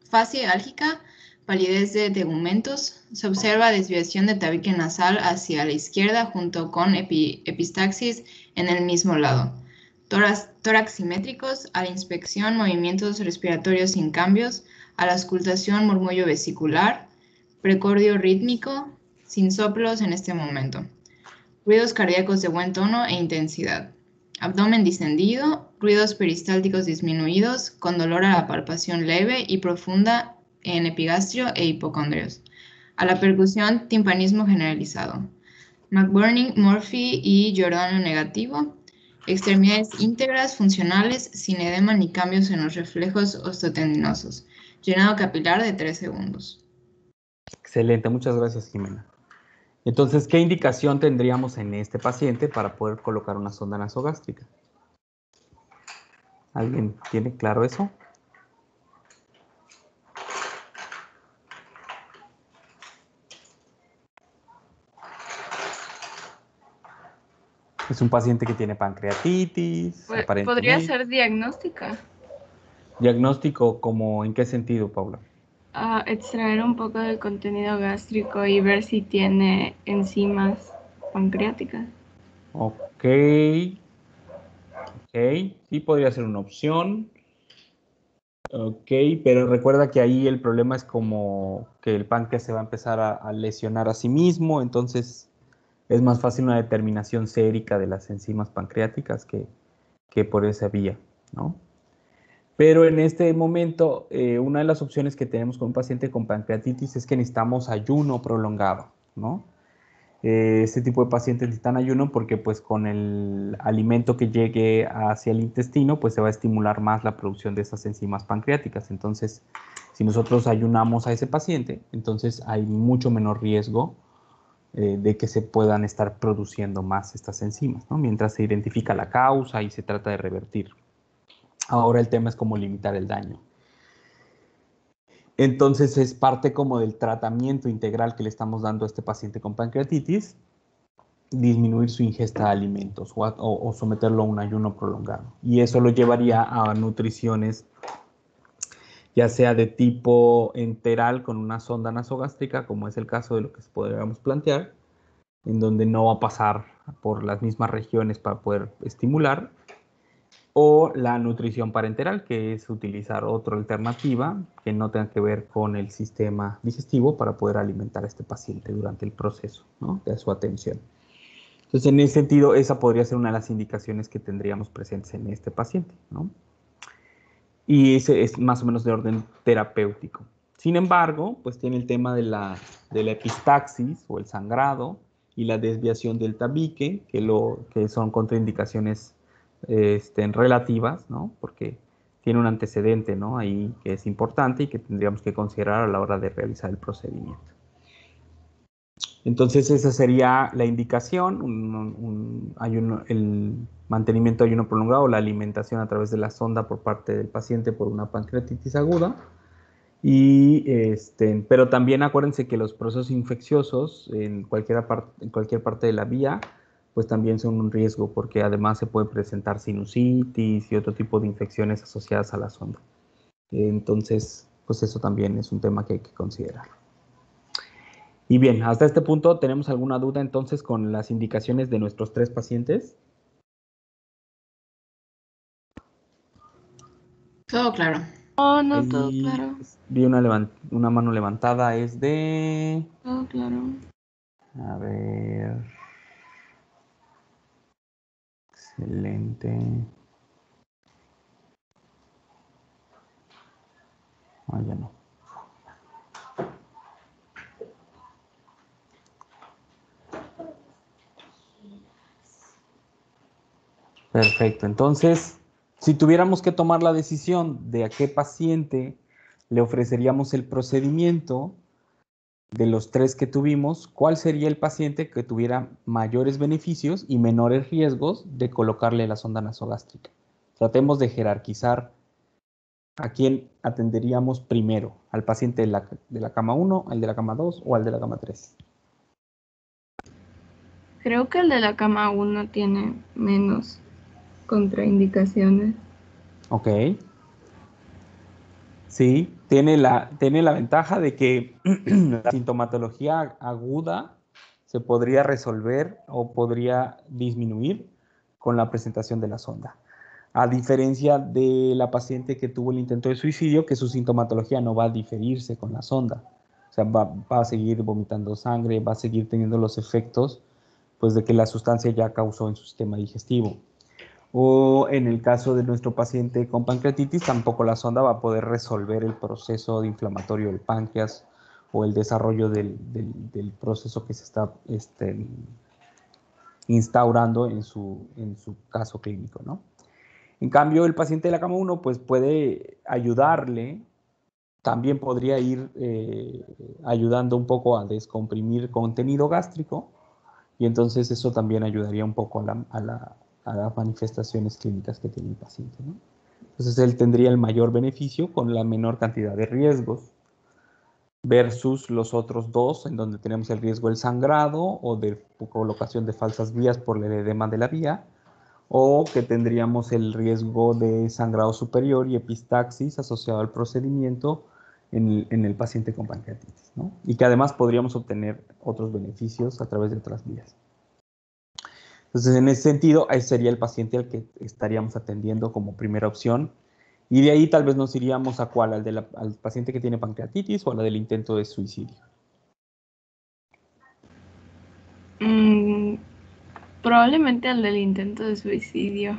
fase álgica, palidez de tegumentos. Se observa desviación de tabique nasal hacia la izquierda junto con epistaxis en el mismo lado. Tórax simétricos. A la inspección, movimientos respiratorios sin cambios. A la auscultación, murmullo vesicular. Precordio rítmico, sin soplos en este momento. Ruidos cardíacos de buen tono e intensidad. Abdomen distendido, ruidos peristálticos disminuidos, con dolor a la palpación leve y profunda en epigastrio e hipocondrios. A la percusión, timpanismo generalizado. McBurney, Murphy y Giordano negativo. Extremidades íntegras, funcionales, sin edema ni cambios en los reflejos osteotendinosos. Llenado capilar de 3 segundos. Excelente, muchas gracias, Jimena. Entonces, ¿qué indicación tendríamos en este paciente para poder colocar una sonda nasogástrica? ¿Alguien tiene claro eso? Es un paciente que tiene pancreatitis, aparentemente. ¿Podría ser diagnóstica? ¿Diagnóstico como en qué sentido, Paula? Extraer un poco del contenido gástrico y ver si tiene enzimas pancreáticas. Ok, sí podría ser una opción. Ok, pero recuerda que ahí el problema es como que el páncreas se va a empezar a lesionar a sí mismo, entonces es más fácil una determinación sérica de las enzimas pancreáticas que por esa vía, ¿no? Pero en este momento, una de las opciones que tenemos con un paciente con pancreatitis es que necesitamos ayuno prolongado, ¿no? Este tipo de pacientes necesitan ayuno porque pues con el alimento que llegue hacia el intestino pues se va a estimular más la producción de esas enzimas pancreáticas. Entonces, si nosotros ayunamos a ese paciente, entonces hay mucho menor riesgo de que se puedan estar produciendo más estas enzimas, ¿no? Mientras se identifica la causa y se trata de revertir. Ahora el tema es cómo limitar el daño. Entonces es parte como del tratamiento integral que le estamos dando a este paciente con pancreatitis, disminuir su ingesta de alimentos o someterlo a un ayuno prolongado. Y eso lo llevaría a nutriciones, ya sea de tipo enteral con una sonda nasogástrica, como es el caso de lo que podríamos plantear, en donde no va a pasar por las mismas regiones para poder estimular, o la nutrición parenteral, que es utilizar otra alternativa que no tenga que ver con el sistema digestivo para poder alimentar a este paciente durante el proceso, ¿no?, de su atención. Entonces, en ese sentido, esa podría ser una de las indicaciones que tendríamos presentes en este paciente, ¿no? Y ese es más o menos de orden terapéutico. Sin embargo, pues tiene el tema de la epistaxis o el sangrado y la desviación del tabique, que son contraindicaciones relativas, ¿no? Porque tiene un antecedente, ¿no?, ahí que es importante y que tendríamos que considerar a la hora de realizar el procedimiento. Entonces esa sería la indicación, el mantenimiento de ayuno prolongado, la alimentación a través de la sonda por parte del paciente por una pancreatitis aguda. Pero también acuérdense que los procesos infecciosos en cualquier parte de la vía pues también son un riesgo, porque además se puede presentar sinusitis y otro tipo de infecciones asociadas a la sonda. Entonces, pues eso también es un tema que hay que considerar. Y bien, hasta este punto, ¿tenemos alguna duda entonces con las indicaciones de nuestros 3 pacientes? Todo claro. Oh, no, todo claro. Vi una mano levantada, es de... Todo claro. A ver... Excelente. Ya no. Perfecto. Entonces, si tuviéramos que tomar la decisión de a qué paciente le ofreceríamos el procedimiento de los 3 que tuvimos, ¿cuál sería el paciente que tuviera mayores beneficios y menores riesgos de colocarle la sonda nasogástrica? Tratemos de jerarquizar a quién atenderíamos primero, al paciente de la cama 1, al de la cama 2 o al de la cama 3. Creo que el de la cama 1 tiene menos contraindicaciones. Ok. Sí, tiene la ventaja de que la sintomatología aguda se podría resolver o podría disminuir con la presentación de la sonda. A diferencia de la paciente que tuvo el intento de suicidio, que su sintomatología no va a diferirse con la sonda. O sea, va a seguir vomitando sangre, va a seguir teniendo los efectos pues, de que la sustancia ya causó en su sistema digestivo. O en el caso de nuestro paciente con pancreatitis, tampoco la sonda va a poder resolver el proceso de inflamatorio del páncreas o el desarrollo del proceso que se está instaurando en su caso clínico, ¿no? En cambio, el paciente de la cama 1 pues puede ayudarle, también podría ir ayudando un poco a descomprimir contenido gástrico y entonces eso también ayudaría un poco a las manifestaciones clínicas que tiene el paciente, ¿no? Entonces él tendría el mayor beneficio con la menor cantidad de riesgos versus los otros dos en donde tenemos el riesgo del sangrado o de colocación de falsas vías por el edema de la vía, o que tendríamos el riesgo de sangrado superior y epistaxis asociado al procedimiento en el paciente con pancreatitis, ¿no? Y que además podríamos obtener otros beneficios a través de otras vías. Entonces, en ese sentido, ese sería el paciente al que estaríamos atendiendo como primera opción. Y de ahí tal vez nos iríamos a cuál, al paciente que tiene pancreatitis o a la del intento de suicidio. Probablemente al del intento de suicidio.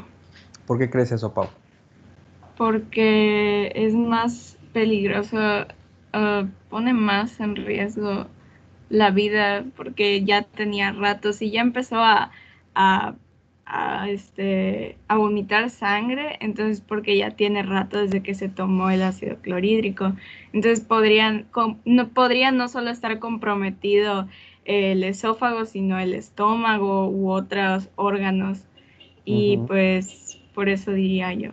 ¿Por qué crees eso, Pau? Porque es más peligroso, pone más en riesgo la vida, porque ya tenía ratos y ya empezó a vomitar sangre, entonces porque ya tiene rato desde que se tomó el ácido clorhídrico. Entonces podría no solo estar comprometido el esófago, sino el estómago u otros órganos. Y pues por eso diría yo.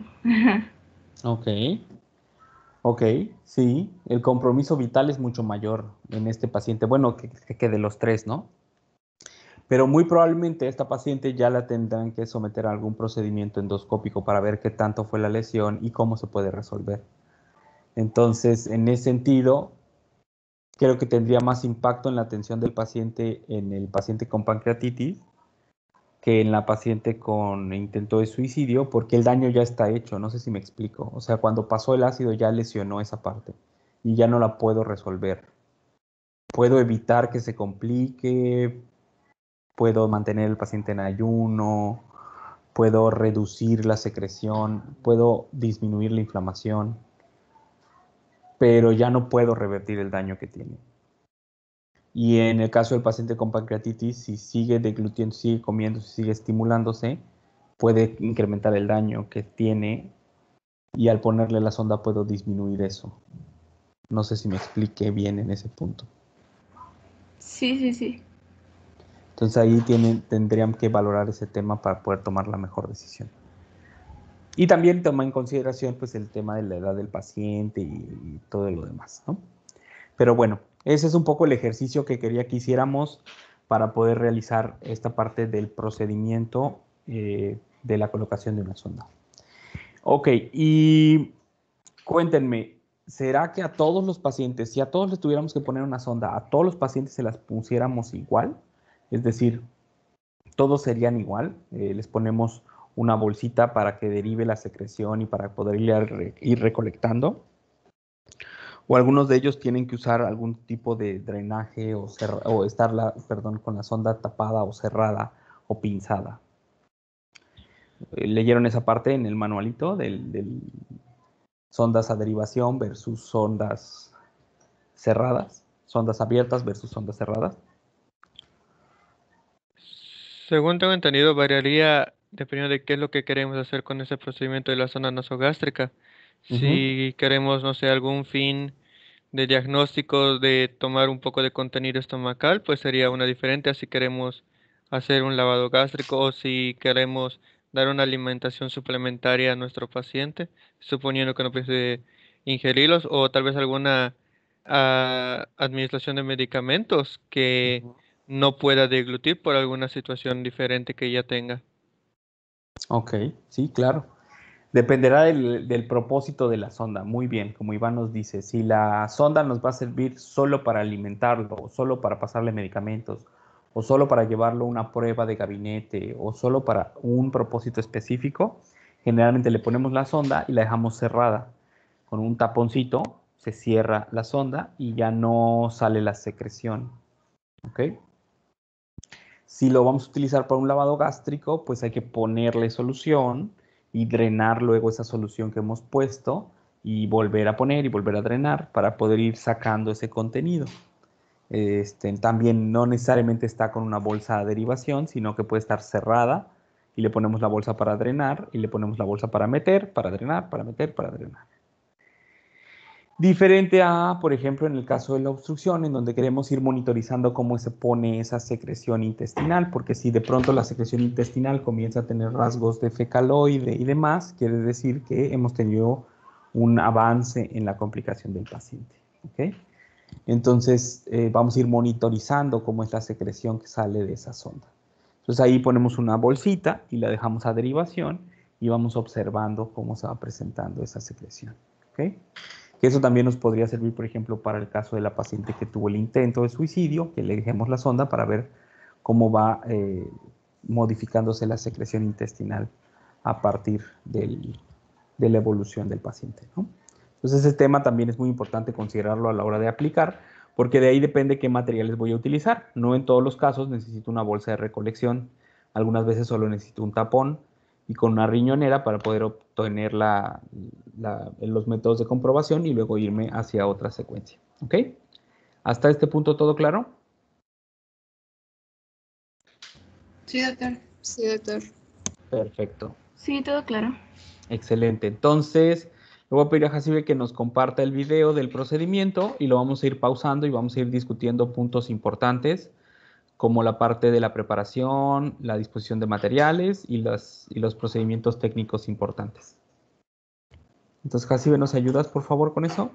Ok, sí, el compromiso vital es mucho mayor en este paciente, bueno, que de los tres, ¿no? Pero muy probablemente esta paciente ya la tendrán que someter a algún procedimiento endoscópico para ver qué tanto fue la lesión y cómo se puede resolver. Entonces, en ese sentido, creo que tendría más impacto en la atención del paciente en el paciente con pancreatitis que en la paciente con intento de suicidio, porque el daño ya está hecho, no sé si me explico. O sea, cuando pasó el ácido ya lesionó esa parte y ya no la puedo resolver. Puedo evitar que se complique, puedo mantener el paciente en ayuno, puedo reducir la secreción, puedo disminuir la inflamación, pero ya no puedo revertir el daño que tiene. Y en el caso del paciente con pancreatitis, si sigue deglutiendo, sigue comiendo, si sigue estimulándose, puede incrementar el daño que tiene y al ponerle la sonda puedo disminuir eso. No sé si me expliqué bien en ese punto. Sí. Entonces ahí tendrían que valorar ese tema para poder tomar la mejor decisión. Y también toma en consideración pues, el tema de la edad del paciente y todo lo demás, ¿no? Pero bueno, ese es un poco el ejercicio que quería que hiciéramos para poder realizar esta parte del procedimiento de la colocación de una sonda. Ok, y cuéntenme, ¿será que a todos los pacientes, si a todos les tuviéramos que poner una sonda, a todos los pacientes se las pusiéramos igual? Es decir, todos serían igual, les ponemos una bolsita para que derive la secreción y para poder ir recolectando. O algunos de ellos tienen que usar algún tipo de drenaje o estar con la sonda tapada o cerrada o pinzada. ¿Leyeron esa parte en el manualito del sondas a derivación versus sondas cerradas? Sondas abiertas versus sondas cerradas. Según tengo entendido, variaría dependiendo de qué es lo que queremos hacer con ese procedimiento de la sonda nasogástrica. Si queremos, no sé, algún fin de diagnóstico de tomar un poco de contenido estomacal, pues sería una diferente. Si queremos hacer un lavado gástrico o si queremos dar una alimentación suplementaria a nuestro paciente, suponiendo que no puede ingerirlos, o tal vez alguna administración de medicamentos que no pueda deglutir por alguna situación diferente que ella tenga. Ok, sí, claro. Dependerá del propósito de la sonda. Muy bien, como Iván nos dice, si la sonda nos va a servir solo para alimentarlo, o solo para pasarle medicamentos, o solo para llevarlo a una prueba de gabinete, o solo para un propósito específico, generalmente le ponemos la sonda y la dejamos cerrada. Con un taponcito se cierra la sonda y ya no sale la secreción. ¿Ok? Si lo vamos a utilizar para un lavado gástrico, pues hay que ponerle solución y drenar luego esa solución que hemos puesto y volver a poner y volver a drenar para poder ir sacando ese contenido. También no necesariamente está con una bolsa de derivación, sino que puede estar cerrada y le ponemos la bolsa para drenar y le ponemos la bolsa para meter, para drenar, para meter, para drenar. Diferente a, por ejemplo, en el caso de la obstrucción, en donde queremos ir monitorizando cómo se pone esa secreción intestinal, porque si de pronto la secreción intestinal comienza a tener rasgos de fecaloide y demás, quiere decir que hemos tenido un avance en la complicación del paciente. ¿Ok? Entonces, vamos a ir monitorizando cómo es la secreción que sale de esa sonda. Entonces, ahí ponemos una bolsita y la dejamos a derivación y vamos observando cómo se va presentando esa secreción. ¿Ok? Que eso también nos podría servir, por ejemplo, para el caso de la paciente que tuvo el intento de suicidio, que le dejemos la sonda para ver cómo va modificándose la secreción intestinal a partir de la evolución del paciente, ¿no? Entonces, ese tema también es muy importante considerarlo a la hora de aplicar, porque de ahí depende qué materiales voy a utilizar. No en todos los casos necesito una bolsa de recolección. Algunas veces solo necesito un tapón y con una riñonera para poder obtener los métodos de comprobación y luego irme hacia otra secuencia. ¿Ok? ¿Hasta este punto todo claro? Sí, doctor. Sí, doctor. Perfecto. Sí, todo claro. Excelente. Entonces, le voy a pedir a Jacibe que nos comparta el video del procedimiento y lo vamos a ir pausando y vamos a ir discutiendo puntos importantes como la parte de la preparación, la disposición de materiales y los procedimientos técnicos importantes. Entonces, Jacibe, ¿nos ayudas, por favor, con eso?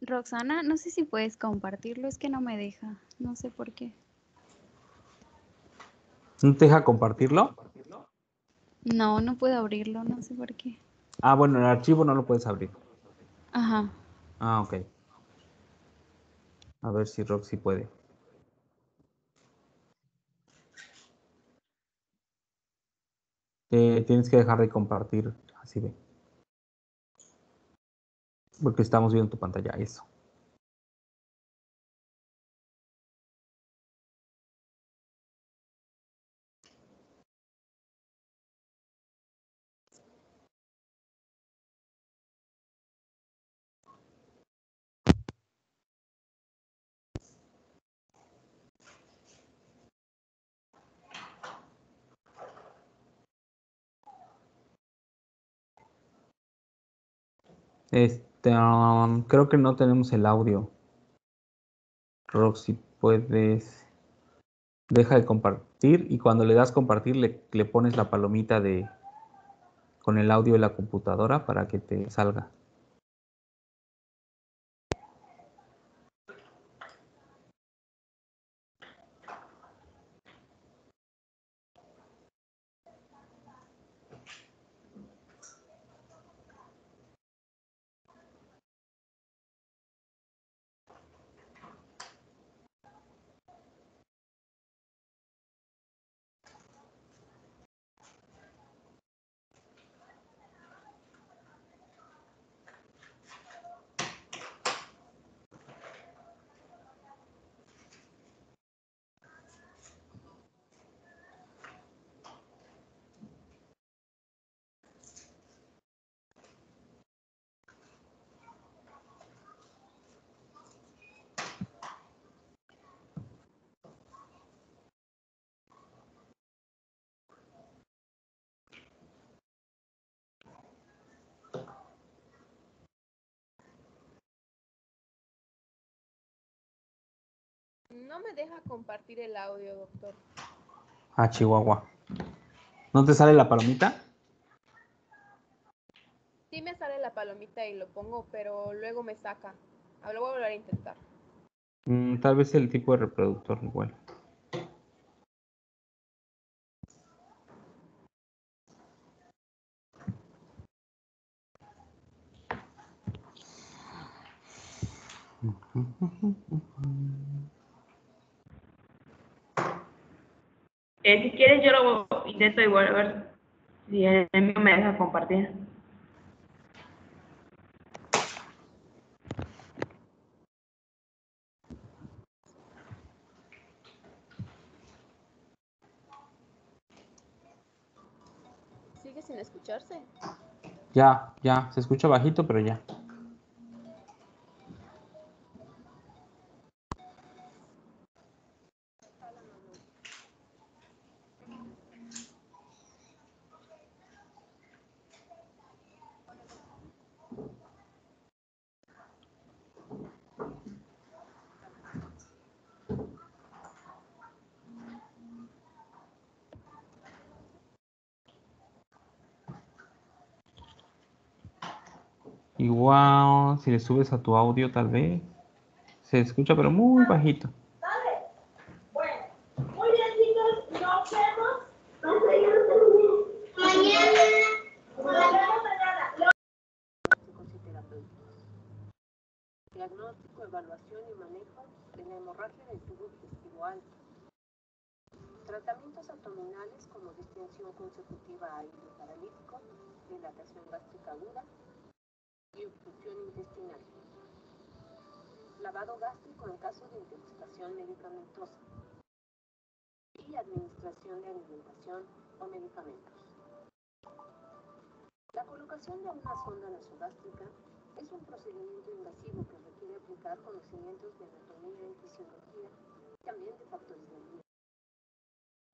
Roxana, no sé si puedes compartirlo, es que no me deja, no sé por qué. ¿No te deja compartirlo? No, no puedo abrirlo, no sé por qué. Ah, bueno, el archivo no lo puedes abrir. Ajá. Ah, ok. A ver si Roxy puede. Tienes que dejar de compartir, así ve. Porque estamos viendo tu pantalla, eso. Creo que no tenemos el audio. Roxy, puedes... Deja de compartir y cuando le das compartir le pones la palomita con el audio de la computadora para que te salga. No me deja compartir el audio, doctor. Ah, Chihuahua. ¿No te sale la palomita? Sí me sale la palomita y lo pongo, pero luego me saca. Lo voy a volver a intentar. Tal vez el tipo de reproductor igual. Si quieres, yo lo intento igual, a ver si el mío me deja compartir. ¿Sigue sin escucharse? Ya, se escucha bajito, pero ya. Igual, si le subes a tu audio, tal vez. Se escucha, pero muy bajito. Bueno, muy bien, chicos, nos vemos. Mañana. Nos vemos mañana. Psicoterapéuticos. Diagnóstico, evaluación y manejo de la hemorragia del tubo digestivo alto. Tratamientos abdominales como distensión consecutiva a hilo paralítico, dilatación gástrica aguda y obstrucción intestinal. Lavado gástrico en caso de intoxicación medicamentosa y administración de alimentación o medicamentos. La colocación de una sonda nasogástrica es un procedimiento invasivo que requiere aplicar conocimientos de anatomía y fisiología, también de factores del riesgo.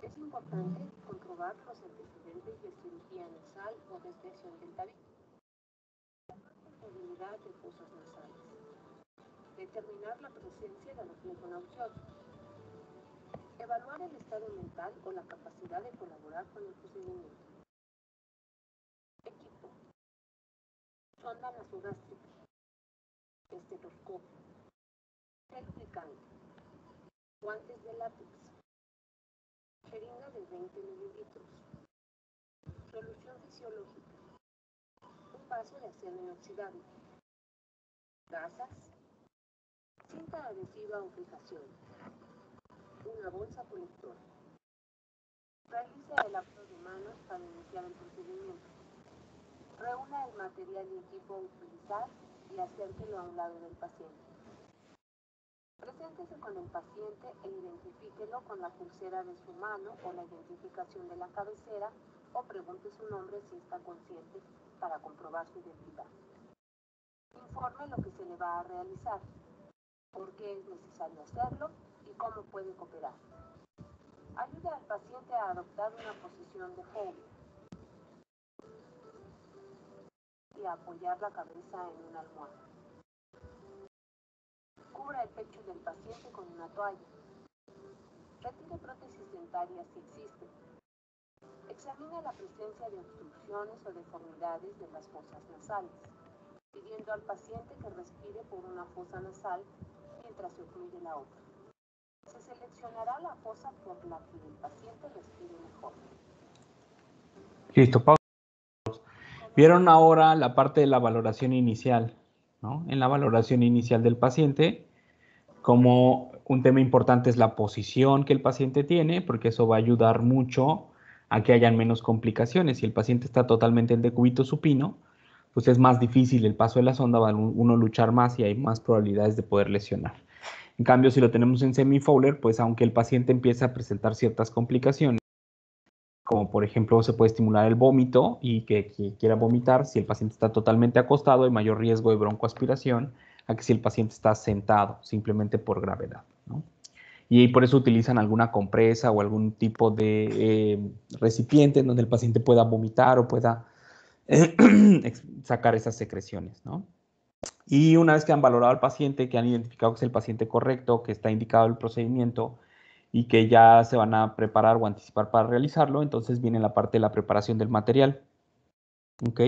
Es importante comprobar los antecedentes de cirugía nasal o desviación del tabique. Probabilidad de fosos nasales. Determinar la presencia de reflejo nauseoso. Evaluar el estado mental o la capacidad de colaborar con el procedimiento. Equipo. Sonda nasogástrica. Estetoscopio. Gel lubricante. Guantes de látex. Jeringa de 20 mililitros. Solución fisiológica. Un vaso de acero inoxidable. Gasas. Cinta adhesiva o fijación. Una bolsa colectora. Realice el lavado de manos para iniciar el procedimiento. Reúna el material y equipo a utilizar y acérquelo a un lado del paciente. Preséntese con el paciente e identifíquelo con la pulsera de su mano o la identificación de la cabecera o pregunte su nombre si está consciente para comprobar su identidad. Informe lo que se le va a realizar, por qué es necesario hacerlo y cómo puede cooperar. Ayude al paciente a adoptar una posición de podio. y apoyar la cabeza en una almohada. Cubra el pecho del paciente con una toalla. Retire prótesis dentarias si existen. Examine la presencia de obstrucciones o deformidades de las fosas nasales, pidiendo al paciente que respire por una fosa nasal mientras se ocluye la otra. Se seleccionará la fosa por la que el paciente respire mejor. Listo, pausa. Vieron ahora la parte de la valoración inicial, ¿no? En la valoración inicial del paciente, como un tema importante es la posición que el paciente tiene, porque eso va a ayudar mucho a que hayan menos complicaciones. Si el paciente está totalmente en decúbito supino, pues es más difícil el paso de la sonda, va a uno luchar más y hay más probabilidades de poder lesionar. En cambio, si lo tenemos en semi-Fowler, pues aunque el paciente empiece a presentar ciertas complicaciones, como por ejemplo se puede estimular el vómito y que quiera vomitar, si el paciente está totalmente acostado hay mayor riesgo de broncoaspiración a que si el paciente está sentado, simplemente por gravedad, ¿no? Y por eso utilizan alguna compresa o algún tipo de recipiente en donde el paciente pueda vomitar o pueda sacar esas secreciones, ¿no? Y una vez que han valorado al paciente, que han identificado que es el paciente correcto, que está indicado el procedimiento y que ya se van a preparar o anticipar para realizarlo, entonces viene la parte de la preparación del material. ¿Ok?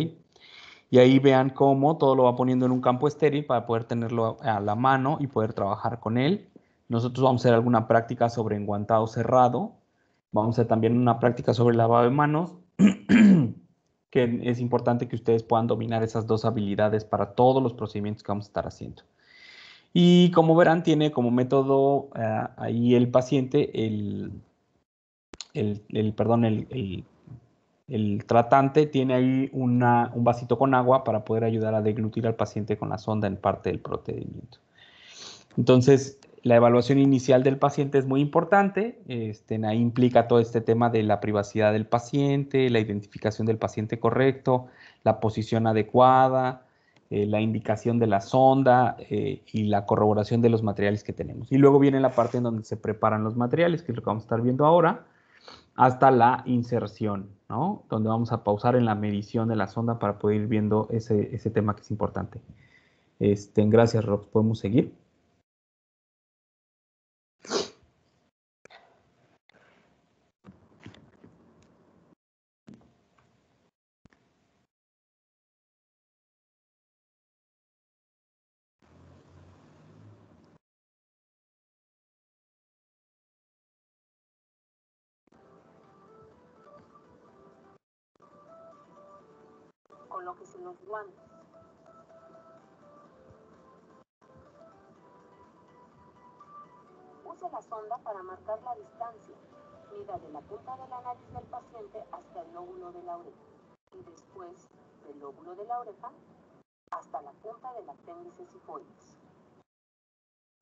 Y ahí vean cómo todo lo va poniendo en un campo estéril para poder tenerlo a la mano y poder trabajar con él. Nosotros vamos a hacer alguna práctica sobre enguantado cerrado. Vamos a hacer también una práctica sobre lavado de manos, que es importante que ustedes puedan dominar esas dos habilidades para todos los procedimientos que vamos a estar haciendo. Y como verán, tiene como método ahí el paciente, el tratante tiene ahí un vasito con agua para poder ayudar a deglutir al paciente con la sonda en parte del procedimiento. Entonces, la evaluación inicial del paciente es muy importante. Ahí implica todo este tema de la privacidad del paciente, la identificación del paciente correcto, la posición adecuada, la indicación de la sonda y la corroboración de los materiales que tenemos. Y luego viene la parte en donde se preparan los materiales, que es lo que vamos a estar viendo ahora, hasta la inserción, ¿no? Donde vamos a pausar en la medición de la sonda para poder ir viendo ese tema que es importante. Gracias, Rob. ¿Podemos seguir? Colóquese los guantes. Use la sonda para marcar la distancia. Mida de la punta de la nariz del paciente hasta el lóbulo de la oreja y después del lóbulo de la oreja hasta la punta del apéndice sifoides.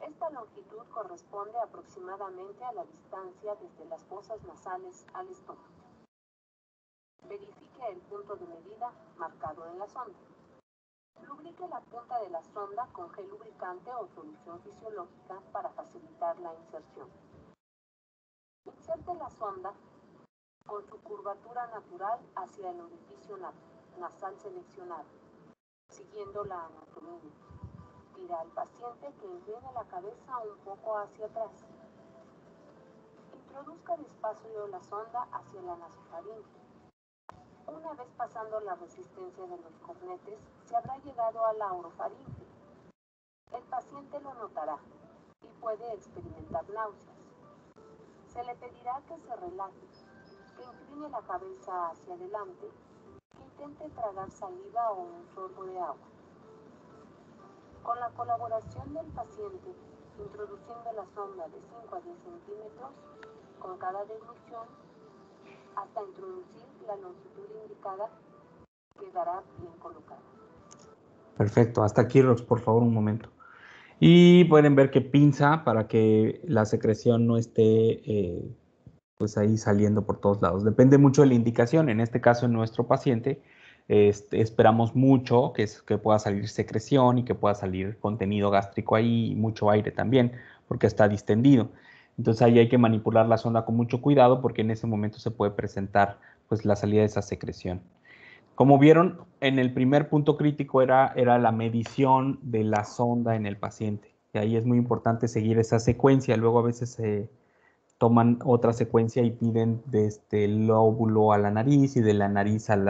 Esta longitud corresponde aproximadamente a la distancia desde las fosas nasales al estómago. Verifique el punto de medida marcado en la sonda. Lubrique la punta de la sonda con gel lubricante o solución fisiológica para facilitar la inserción. Inserte la sonda con su curvatura natural hacia el orificio nasal seleccionado, siguiendo la anatomía. Pida al paciente que incline la cabeza un poco hacia atrás. Introduzca despacio la sonda hacia la nasofaringe. Una vez pasando la resistencia de los cornetes, se habrá llegado a la orofaringe. El paciente lo notará y puede experimentar náuseas. Se le pedirá que se relaje, que incline la cabeza hacia adelante, que intente tragar saliva o un sorbo de agua. Con la colaboración del paciente, introduciendo la sonda de 5 a 10 centímetros con cada deglución, hasta introducir la longitud indicada, quedará bien colocada. Perfecto. Hasta aquí, Rox, por favor, un momento. Y pueden ver que pinza para que la secreción no esté pues ahí saliendo por todos lados. Depende mucho de la indicación. En este caso, en nuestro paciente, esperamos mucho que pueda salir secreción y que pueda salir contenido gástrico ahí y mucho aire también, porque está distendido. Entonces ahí hay que manipular la sonda con mucho cuidado porque en ese momento se puede presentar pues la salida de esa secreción. Como vieron, en el primer punto crítico era la medición de la sonda en el paciente. Y ahí es muy importante seguir esa secuencia. Luego a veces se toman otra secuencia y piden desde el lóbulo a la nariz y de la nariz al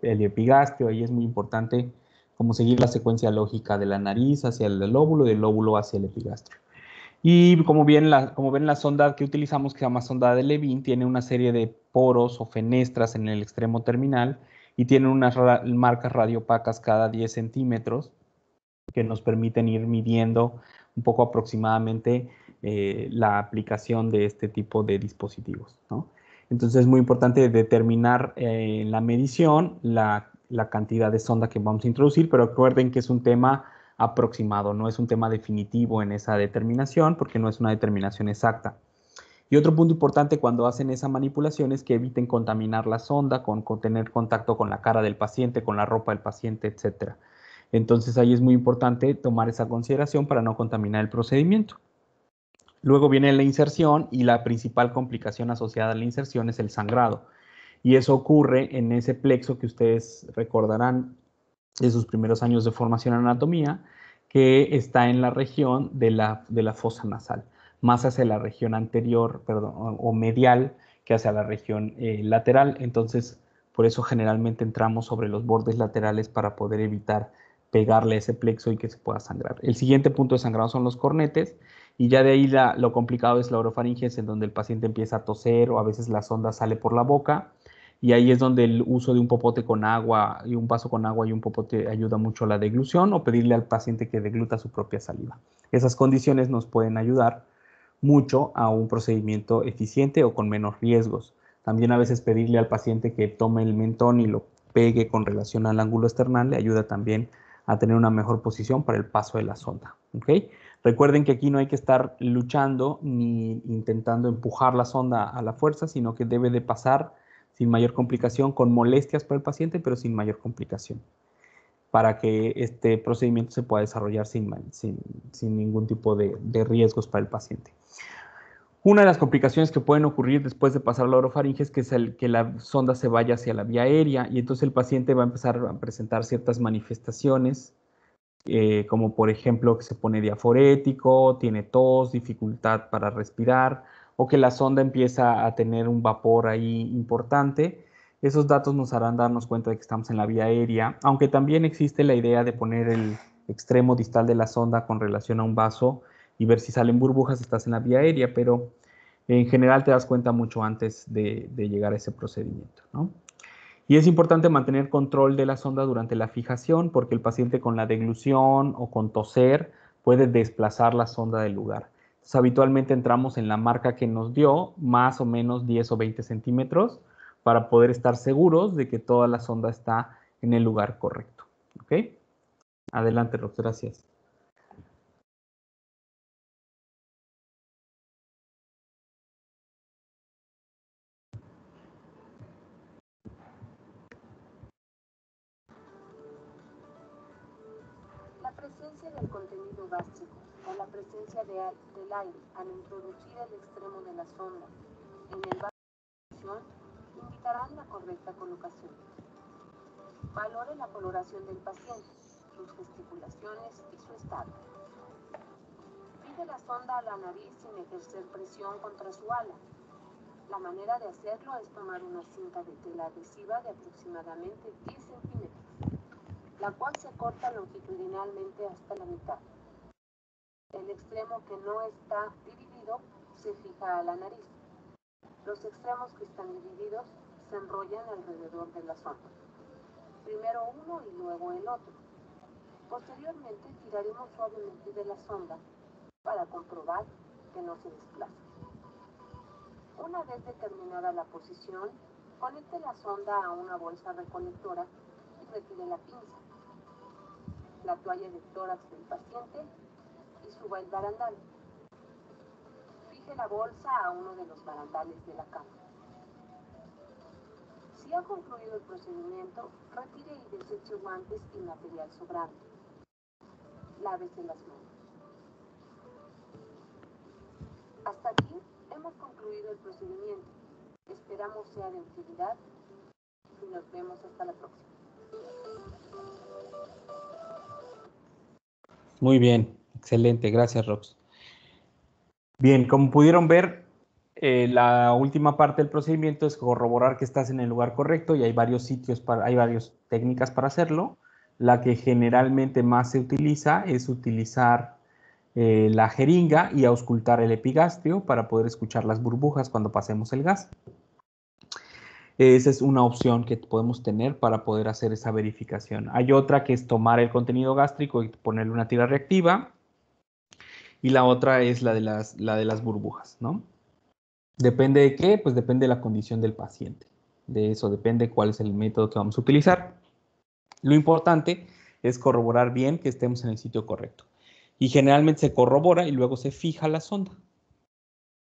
epigastrio. Ahí es muy importante como seguir la secuencia lógica de la nariz hacia el lóbulo y del lóbulo hacia el epigastrio. Y como ven, la sonda que utilizamos, que se llama sonda de Levin, tiene una serie de poros o fenestras en el extremo terminal y tiene unas marcas radiopacas cada 10 centímetros que nos permiten ir midiendo un poco aproximadamente la aplicación de este tipo de dispositivos, ¿no? Entonces es muy importante determinar en la medición la cantidad de sonda que vamos a introducir, pero recuerden que es un tema aproximado, no es un tema definitivo en esa determinación porque no es una determinación exacta. Y otro punto importante cuando hacen esa manipulación es que eviten contaminar la sonda con tener contacto con la cara del paciente, con la ropa del paciente, etc. Entonces ahí es muy importante tomar esa consideración para no contaminar el procedimiento. Luego viene la inserción y la principal complicación asociada a la inserción es el sangrado. Y eso ocurre en ese plexo que ustedes recordarán de sus primeros años de formación en anatomía, que está en la región de la fosa nasal, más hacia la región anterior, perdón, o medial, que hacia la región lateral. Entonces, por eso generalmente entramos sobre los bordes laterales para poder evitar pegarle ese plexo y que se pueda sangrar. El siguiente punto de sangrado son los cornetes, y ya de ahí lo complicado es la orofaringe, en donde el paciente empieza a toser o a veces la sonda sale por la boca. Y ahí es donde el uso de un popote con agua y un vaso con agua y un popote ayuda mucho a la deglución o pedirle al paciente que degluta su propia saliva. Esas condiciones nos pueden ayudar mucho a un procedimiento eficiente o con menos riesgos. También a veces pedirle al paciente que tome el mentón y lo pegue con relación al ángulo esternal le ayuda también a tener una mejor posición para el paso de la sonda. ¿Okay? Recuerden que aquí no hay que estar luchando ni intentando empujar la sonda a la fuerza, sino que debe de pasar sin mayor complicación, con molestias para el paciente, pero sin mayor complicación, para que este procedimiento se pueda desarrollar sin ningún tipo de riesgos para el paciente. Una de las complicaciones que pueden ocurrir después de pasar la orofaringe es que la sonda se vaya hacia la vía aérea y entonces el paciente va a empezar a presentar ciertas manifestaciones, como por ejemplo que se pone diaforético, tiene tos, dificultad para respirar, o que la sonda empieza a tener un vapor ahí importante. Esos datos nos harán darnos cuenta de que estamos en la vía aérea, aunque también existe la idea de poner el extremo distal de la sonda con relación a un vaso y ver si salen burbujas, estás en la vía aérea, pero en general te das cuenta mucho antes de llegar a ese procedimiento, ¿no? Y es importante mantener control de la sonda durante la fijación porque el paciente con la deglución o con toser puede desplazar la sonda del lugar. Entonces, habitualmente entramos en la marca que nos dio, más o menos 10 o 20 centímetros, para poder estar seguros de que toda la sonda está en el lugar correcto. ¿Ok? Adelante, Rox, gracias. La presencia del contenido gástrico o la presencia del aire al introducir el extremo de la sonda en el vaso de deglución indicarán la correcta colocación. Valore la coloración del paciente, sus gesticulaciones y su estado. Pide la sonda a la nariz sin ejercer presión contra su ala. La manera de hacerlo es tomar una cinta de tela adhesiva de aproximadamente 10 centímetros, la cual se corta longitudinalmente hasta la mitad. El extremo que no está dividido se fija a la nariz. Los extremos que están divididos se enrollan alrededor de la sonda. Primero uno y luego el otro. Posteriormente tiraremos suavemente de la sonda para comprobar que no se desplaza. Una vez determinada la posición, conecte la sonda a una bolsa recolectora y retire la pinza, la toalla de tórax del paciente y suba el barandal. Fije la bolsa a uno de los barandales de la cama. Si ha concluido el procedimiento, retire y deseche guantes y material sobrante. Lávese las manos. Hasta aquí hemos concluido el procedimiento. Esperamos sea de utilidad y nos vemos hasta la próxima. Muy bien, excelente, gracias Rox. Bien, como pudieron ver, la última parte del procedimiento es corroborar que estás en el lugar correcto y hay varios sitios, hay varias técnicas para hacerlo. La que generalmente más se utiliza es utilizar la jeringa y auscultar el epigastrio para poder escuchar las burbujas cuando pasemos el gas. Esa es una opción que podemos tener para poder hacer esa verificación. Hay otra que es tomar el contenido gástrico y ponerle una tira reactiva. Y la otra es la de las burbujas, ¿no? ¿Depende de qué? Pues depende de la condición del paciente. De eso depende cuál es el método que vamos a utilizar. Lo importante es corroborar bien que estemos en el sitio correcto. Y generalmente se corrobora y luego se fija la sonda.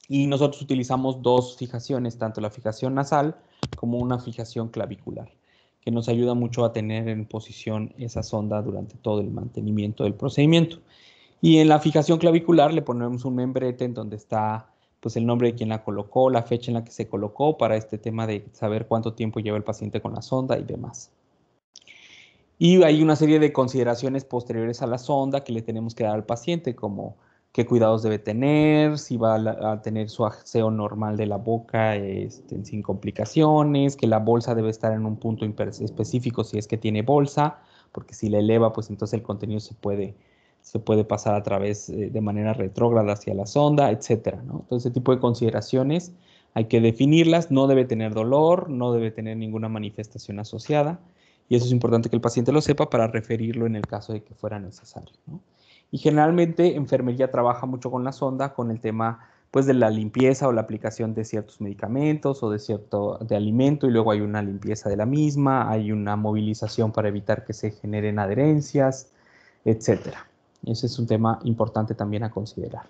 Y nosotros utilizamos dos fijaciones, tanto la fijación nasal como una fijación clavicular, que nos ayuda mucho a tener en posición esa sonda durante todo el mantenimiento del procedimiento. Y en la fijación clavicular le ponemos un membrete en donde está pues, el nombre de quien la colocó, la fecha en la que se colocó para este tema de saber cuánto tiempo lleva el paciente con la sonda y demás. Y hay una serie de consideraciones posteriores a la sonda que le tenemos que dar al paciente, como qué cuidados debe tener, si va a tener su aseo normal de la boca sin complicaciones, que la bolsa debe estar en un punto específico si es que tiene bolsa, porque si la eleva, pues entonces el contenido se puede pasar a través de manera retrógrada hacia la sonda, etcétera, ¿no? Todo ese tipo de consideraciones hay que definirlas, no debe tener dolor, no debe tener ninguna manifestación asociada, y eso es importante que el paciente lo sepa para referirlo en el caso de que fuera necesario, ¿no? Y generalmente enfermería trabaja mucho con la sonda, con el tema pues de la limpieza o la aplicación de ciertos medicamentos o de alimento, y luego hay una limpieza de la misma, hay una movilización para evitar que se generen adherencias, etcétera. Ese es un tema importante también a considerar.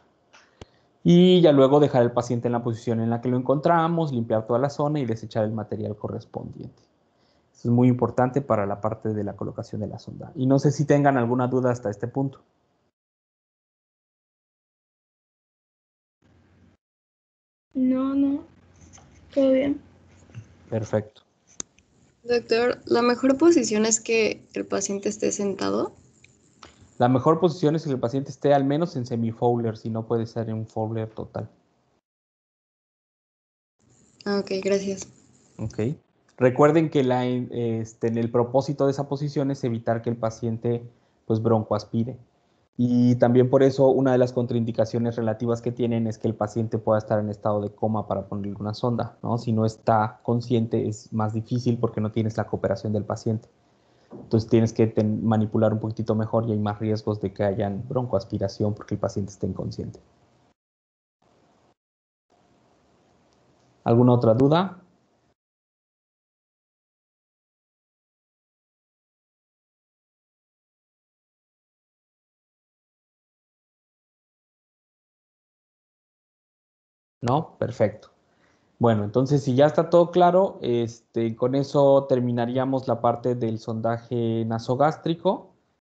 Y ya luego dejar al paciente en la posición en la que lo encontramos, limpiar toda la zona y desechar el material correspondiente. Eso es muy importante para la parte de la colocación de la sonda. Y no sé si tengan alguna duda hasta este punto. No, todo bien. Perfecto. Doctor, ¿la mejor posición es que el paciente esté sentado? La mejor posición es que el paciente esté al menos en semifowler, si no puede ser en un Fowler total. Ok, gracias. Ok. Recuerden que el propósito de esa posición es evitar que el paciente pues broncoaspire. Y también por eso una de las contraindicaciones relativas que tienen es que el paciente pueda estar en estado de coma para ponerle una sonda, ¿no? Si no está consciente es más difícil porque no tienes la cooperación del paciente. Entonces tienes que manipular un poquitito mejor y hay más riesgos de que hayan broncoaspiración porque el paciente esté inconsciente. ¿Alguna otra duda? ¿No? Perfecto. Bueno, entonces si ya está todo claro, con eso terminaríamos la parte del sondaje nasogástrico.